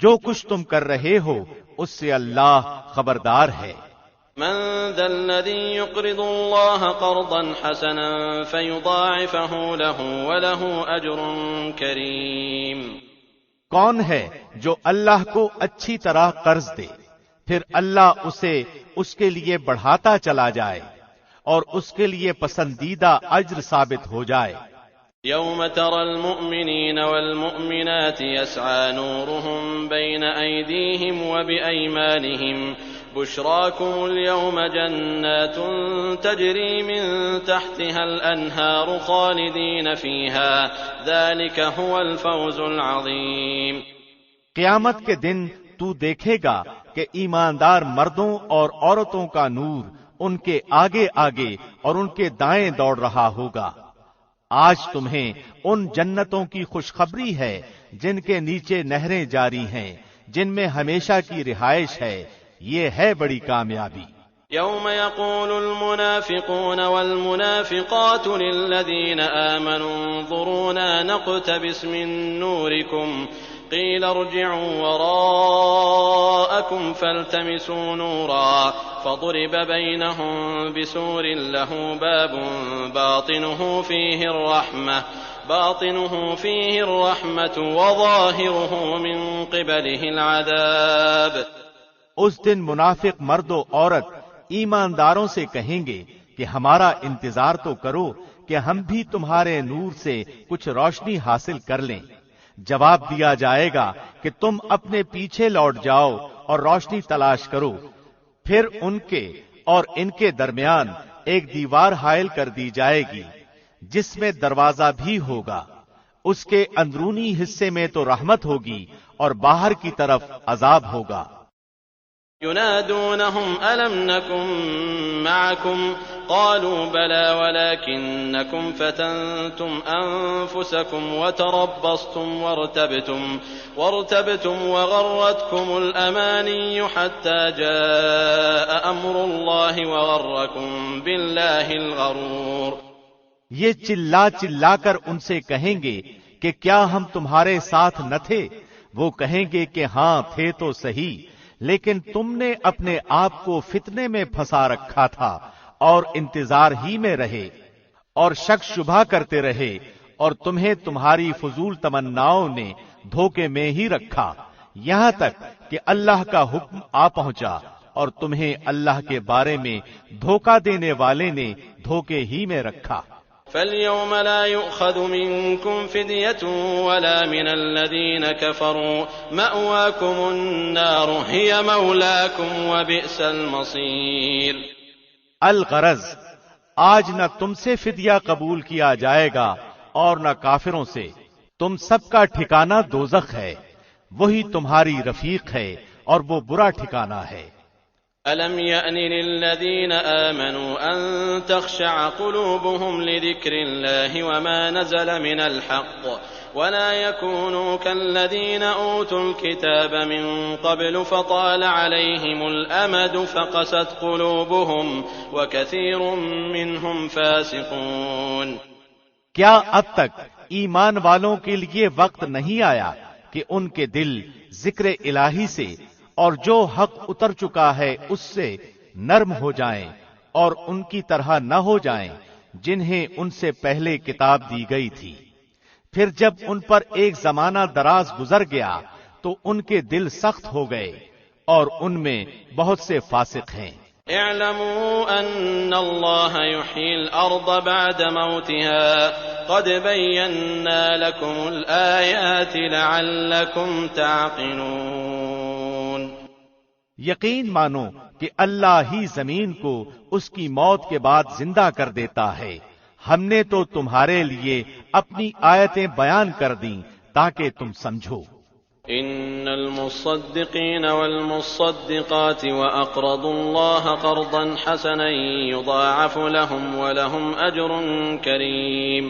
جو کچھ تم کر رہے ہو اس سے اللہ خبردار ہے۔ من ذا الذي يقرض الله قرضا حسنا فيضاعفه له وله أجر كريم۔ کون ہے جو اللہ کو اچھی طرح قرض دے پھر اللہ اسے اس کے لیے بڑھاتا چلا جائے اور اس کے لیے پسندیدہ اجر ثابت ہو جائے۔ يوم ترى المؤمنين والمؤمنات يسعى نورهم بين أيديهم وبأيمانهم بشراكم اليوم جنات تجري من تحتها الأنهار خالدين فيها ذلك هو الفوز العظيم۔ قیامت کے دن تو دیکھے گا کہ ایماندار مردوں اور عورتوں کا نور ان کے آگے آگے اور ان کے دائیں دوڑ رہا ہوگا۔ آج تمہیں ان جنتوں کی خوشخبری ہے جن کے نیچے نہریں جاری ہیں، جن میں ہمیشہ کی رہائش ہے، یہ ہے بڑی کامیابی۔ يوم يقول المنافقون والمنافقات للذين آمنوا انظرونا نقتبس من نوركم قيل ارجعوا وراءكم فالتمسوا نورا فضرب بينهم بسور له باب باطنه فيه الرحمة وظاهره من قبله العذاب۔ اس دن منافق مرد و عورت ایمانداروں سے کہیں گے کہ ہمارا انتظار تو کرو کہ ہم بھی تمہارے نور سے کچھ روشنی حاصل کر لیں۔ جواب دیا جائے گا کہ تم اپنے پیچھے لوٹ جاؤ اور روشنی تلاش کرو، پھر ان کے اور ان کے درمیان ایک دیوار حائل کر دی جائے گی جس میں دروازہ بھی ہوگا، اس کے اندرونی حصے میں تو رحمت ہوگی اور باہر کی طرف عذاب ہوگا۔ ينادونهم ألم نكن معكم قالوا بلى ولكنكم فتنتم أنفسكم وتربصتم وارتبتم وغرتكم الأماني حتى جاء أمر الله وغركم بالله الغرور۔ یہ چلا چلا کر ان سے کہیں گے کہ کیا ہم تمہارے ساتھ نہ تھے؟ وہ کہیں گے کہ ہاں تھے تو صحیح، لیکن تم نے اپنے آپ کو فتنے میں پھنسا رکھا تھا اور انتظار ہی میں رہے اور شک شبہ کرتے رہے، اور تمہیں تمہاری فضول تمناؤں نے دھوکے میں ہی رکھا، یہاں تک کہ اللہ کا حکم آ پہنچا اور تمہیں اللہ کے بارے میں دھوکہ دینے والے نے دھوکے ہی میں رکھا۔ فَالْيَوْمَ لَا يُؤْخَذُ مِنكُمْ فِدْيَةٌ وَلَا مِنَ الَّذِينَ كَفَرُوا مَأْوَاكُمُ النَّارُ هِيَ مَوْلَاكُمْ وَبِئْسَ الْمَصِيرُ۔ الغرض، آج نہ تم سے فدیہ قبول کیا جائے گا اور نہ کافروں سے، تم سب کا ٹھکانہ دوزخ ہے، وہی تمہاری رفیق ہے اور وہ برا ٹھکانہ ہے۔ أَلَمْ يَأْنِ لِلَّذِينَ آمَنُوا أَن تَخْشَعَ قُلُوبُهُمْ لِذِكْرِ اللَّهِ وَمَا نَزَلَ مِنَ الْحَقِّ وَلَا يَكُونُوا كَالَّذِينَ أُوتُوا الْكِتَابَ مِن قَبْلُ فَطَالَ عَلَيْهِمُ الْأَمَدُ فَقَسَتْ قُلُوبُهُمْ وَكَثِيرٌ مِّنْهُمْ فَاسِقُونَ۔ کیا اب تک ایمان والوں کے لیے وقت نہیں آیا کہ ان کے دل ذکر الہی سے اور جو حق اتر چکا ہے اس سے نرم ہو جائیں اور ان کی طرح نہ ہو جائیں جنہیں ان سے پہلے کتاب دی گئی تھی، پھر جب ان پر ایک زمانہ دراز گزر گیا تو ان کے دل سخت ہو گئے اور ان میں بہت سے فاسق ہیں۔ اعلموا ان اللہ یحیی الارض بعد موتها قد بینا لکم الآیات لعلکم تعقلون۔ یقین مانو کہ اللہ ہی زمین کو اس کی موت کے بعد زندہ کر دیتا ہے، ہم نے تو تمہارے لیے اپنی آیتیں بیان کر دیں تاکہ تم سمجھو۔ ان المصدقین والمصدقات واقرضوا اللہ قرضا حسنا یضاعف لهم ولهم اجر کریم۔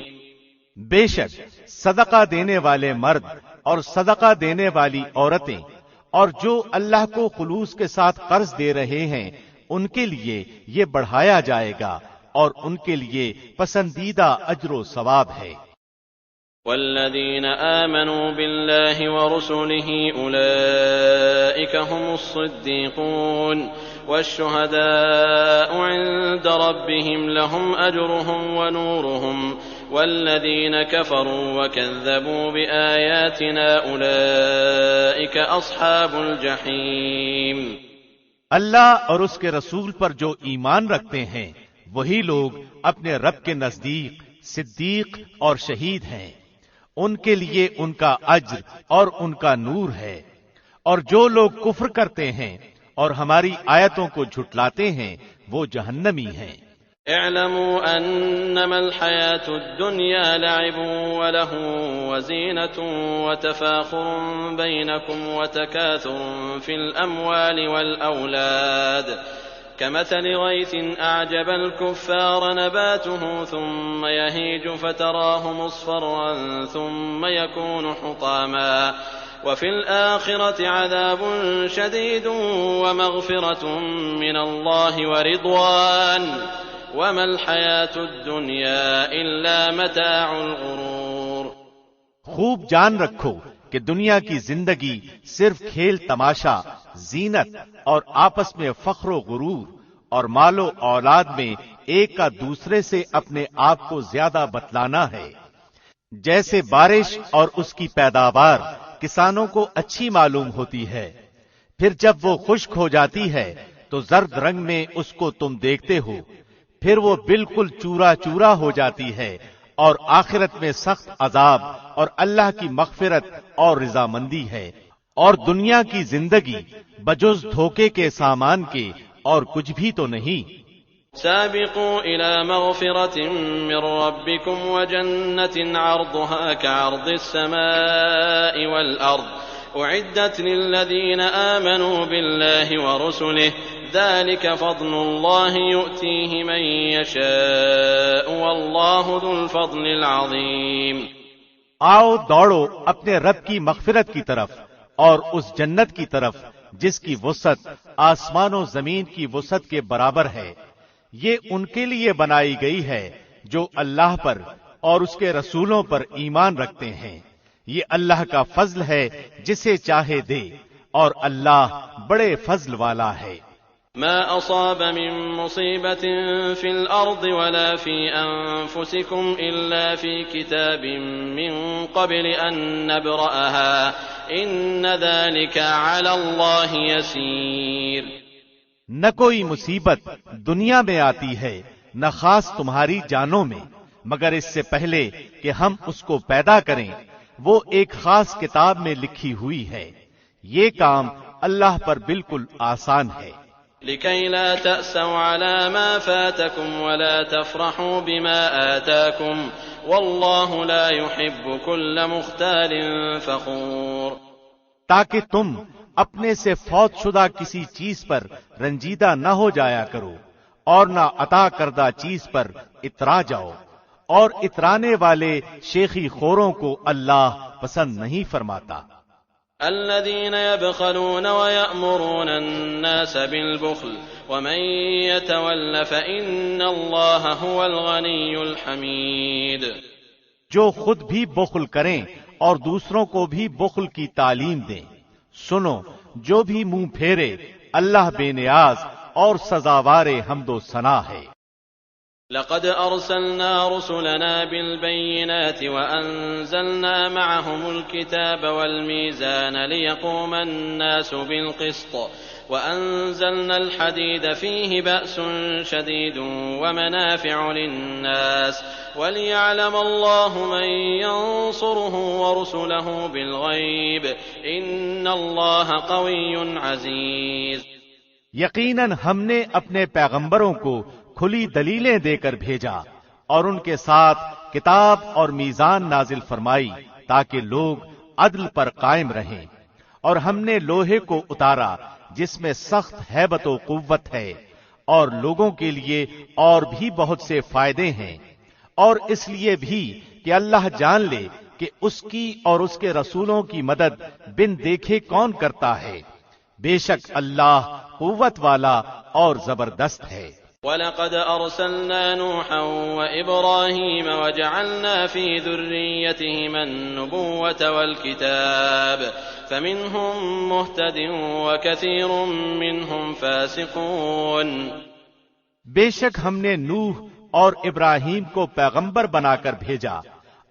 بے شک صدقہ دینے والے مرد اور صدقہ دینے والی عورتیں اور جو اللہ کو خلوص کے ساتھ قرض دے رہے ہیں ان کے لیے یہ بڑھایا جائے گا اور ان کے لیے پسندیدہ اجر و ثواب ہے۔ والذین آمنوا باللہ ورسلہ اولئک هم الصدیقون والشہداء عند ربهم لهم اجرهم ونورهم والذین کفروا وکذبوا بآیاتنا اولئک اصحاب الجحیم۔ اللہ اور اس کے رسول پر جو ایمان رکھتے ہیں وہی لوگ اپنے رب کے نزدیک صدیق اور شہید ہیں، ان کے لیے ان کا اجر اور ان کا نور ہے، اور جو لوگ کفر کرتے ہیں اور ہماری آیتوں کو جھٹلاتے ہیں وہ جہنمی ہیں۔ اعلموا انما الحياة الدنيا لعب ولهو وزينة وتفاخر بينكم وتكاثر في الأموال والأولاد كمثل غيث أعجب الكفار نباته ثم يهيج فتراه مصفرا ثم يكون حطاما وفي الآخرة عذاب شديد ومغفرة من الله ورضوان وما الحياة الدنيا إلا متاع الغرور۔ خوب جان رکھو کہ دنیا کی زندگی صرف کھیل تماشا، زینت اور آپس میں فخر و غرور اور مال و اولاد میں ایک کا دوسرے سے اپنے آپ کو زیادہ بتلانا ہے۔ جیسے بارش اور اس کی پیداوار کسانوں کو اچھی معلوم ہوتی ہے، پھر جب وہ خشک ہو جاتی ہے تو زرد رنگ میں اس کو تم دیکھتے ہو، پھر وہ بالکل چورا چورا ہو جاتی ہے، اور آخرت میں سخت عذاب اور اللہ کی مغفرت اور رضامندی ہے، اور دنیا کی زندگی بجز دھوکے کے سامان کے اور کچھ بھی تو نہیں۔ سابقوا إلى مغفرة من ربكم وجنة عرضها كعرض السماء والأرض أعدت للذين آمنوا بالله ورسله ذلك فضل الله يؤتيه من يشاء والله ذو الفضل العظيم۔ آؤ دوڑو اپنے رب کی مغفرت کی طرف اور اس جنت کی طرف جس کی وسعت آسمان و زمین کی وسعت کے برابر ہے، یہ ان کے لیے بنائی گئی ہے جو اللہ پر اور اس کے رسولوں پر ایمان رکھتے ہیں۔ یہ اللہ کا فضل ہے جسے چاہے دے، اور اللہ بڑے فضل والا ہے۔ ما أصاب من مصيبة في الأرض ولا في أنفسكم إلا في كتاب من قبل أن نبرأها إن ذلك على الله يسير۔ نہ کوئی مصیبت دنیا میں آتی ہے، نہ خاص تمہاری جانوں میں، مگر اس سے پہلے کہ ہم اس کو پیدا کریں وہ ایک خاص کتاب میں لکھی ہوئی ہے۔ یہ کام اللہ پر بالکل آسان ہے۔ لكي لا تأسوا على ما فاتكم ولا تفرحوا بما آتاكم والله لا يحب كل مختال فخور۔ تاکہ تم اپنے سے فوت شدہ کسی چیز پر رنجیدہ نہ ہو جایا کرو اور نہ عطا کردہ چیز پر اترا جاؤ، اور اترانے والے شیخی خوروں کو اللہ پسند نہیں فرماتا۔ الذين يبخلون ويأمرون الناس بالبخل ومن يتول فإن الله هو الغني الحميد۔ جو خود بھی بخل کریں اور دوسروں کو بھی بخل کی تعلیم دیں۔ سنو، جو بھی منہ پھیرے اللہ بے نیاز اور سزاوار حمد و ثنا ہے۔ لقد أرسلنا رسلنا بالبينات وأنزلنا معهم الكتاب والميزان ليقوم الناس بالقسط وأنزلنا الحديد فيه بأس شديد ومنافع للناس وليعلم الله من ينصره ورسله بالغيب إن الله قوي عزيز۔ یقیناً ہم نے اپنے پیغمبروں کو کھلی دلیلیں دے کر بھیجا اور ان کے ساتھ کتاب اور میزان نازل فرمائی تاکہ لوگ عدل پر قائم رہیں، اور ہم نے لوہے کو اتارا جس میں سخت ہیبت و قوت ہے، اور لوگوں کے لیے اور بھی بہت سے فائدے ہیں، اور اس لیے بھی کہ اللہ جان لے کہ اس کی اور اس کے رسولوں کی مدد بن دیکھے کون کرتا ہے۔ بے شک اللہ قوت والا اور زبردست ہے۔ وَلَقَدْ أَرْسَلْنَا نُوحًا وَإِبْرَاهِيمَ وَجَعَلْنَا فِي ذُرِّيَّتِهِمَا النُّبُوَّةَ وَالْكِتَابَ فَمِنْهُمْ مُهْتَدٍ وَكَثِيرٌ مِّنْهُمْ فَاسِقُونَ۔ بے شک ہم نے نوح اور ابراہیم کو پیغمبر بنا کر بھیجا،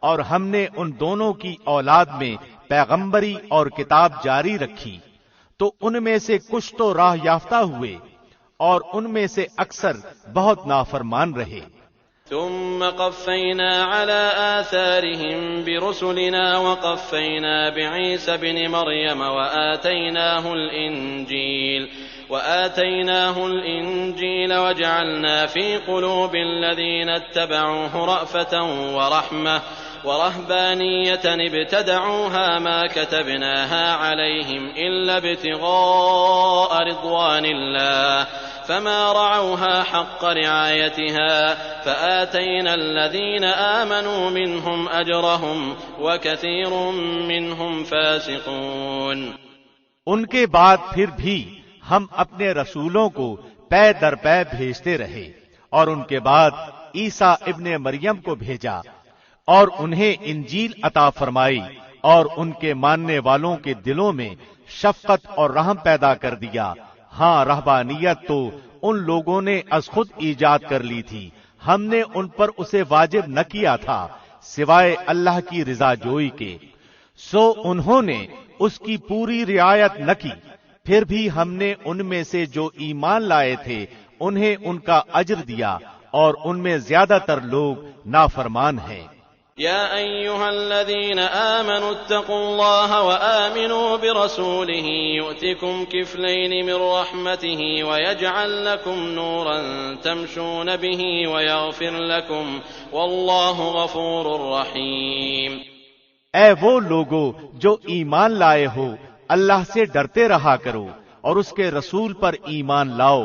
اور ہم نے ان دونوں کی اولاد میں پیغمبری اور کتاب جاری رکھی، تو ان میں سے کچھ تو راہ یافتہ ہوئے اور ان میں سے اکثر بہت نافرمان رہے۔ ثم قفينا على آثارهم برسلنا وقفينا بعيسى ابن مريم وآتيناه الإنجيل وجعلنا في قلوب الذين اتبعوه رأفة ورحمة ورهبانية ابتدعوها ما كتبناها عليهم إلا ابتغاء رضوان الله فما رعوها حق رعايتها فآتينا الذين آمنوا منهم أجرهم وكثير منهم فاسقون۔ ان کے بعد پھر بھی ہم اپنے رسولوں کو پے در پے بھیجتے رہے، اور ان کے بعد عیسیٰ ابن مریم کو بھیجا اور انہیں انجیل عطا فرمائی، اور ان کے ماننے والوں کے دلوں میں شفقت اور رحم پیدا کر دیا۔ ہاں، رہبانیت تو ان لوگوں نے از خود ایجاد کر لی تھی، ہم نے ان پر اسے واجب نہ کیا تھا سوائے اللہ کی رضا جوئی کے، سو انہوں نے اس کی پوری رعایت نہ کی۔ پھر بھی ہم نے ان میں سے جو ایمان لائے تھے انہیں ان کا اجر دیا، اور ان میں زیادہ تر لوگ نافرمان ہیں۔ يا أيها الذين آمنوا اتقوا الله وآمنوا برسوله يؤتكم كفلين من رحمته ويجعل لكم نورا تمشون به ويغفر لكم والله غفور رحيم۔ اے وہ لوگو جو ایمان لائے ہو، اللہ سے ڈرتے رہا کرو اور اس کے رسول پر ایمان لاؤ،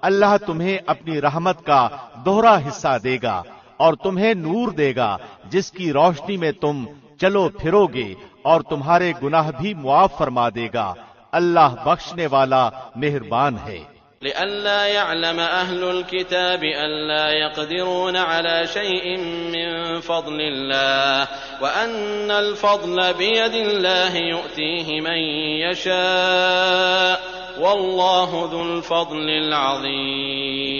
اللہ تمہیں اپنی رحمت کا دوہرا حصہ دے گا اور تمہیں نور دے گا جس کی روشنی میں تم چلو پھرو گے، اور تمہارے گناہ بھی معاف فرما دے گا۔ اللہ بخشنے والا مہربان ہے۔ لئلا يعلم أهل الكتاب ألا يقدرون على شيء من فضل الله وأن الفضل بيد الله يؤتيه من يشاء والله ذو الفضل العظيم.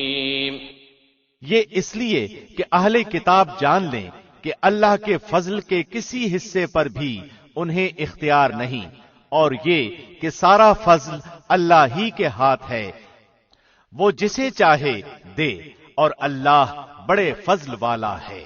یہ اس لیے کہ اہل کتاب جان لیں کہ اللہ کے فضل کے کسی حصے پر بھی انہیں اختیار نہیں، اور یہ کہ سارا فضل اللہ ہی کے ہاتھ ہے، وہ جسے چاہے دے، اور اللہ بڑے فضل والا ہے.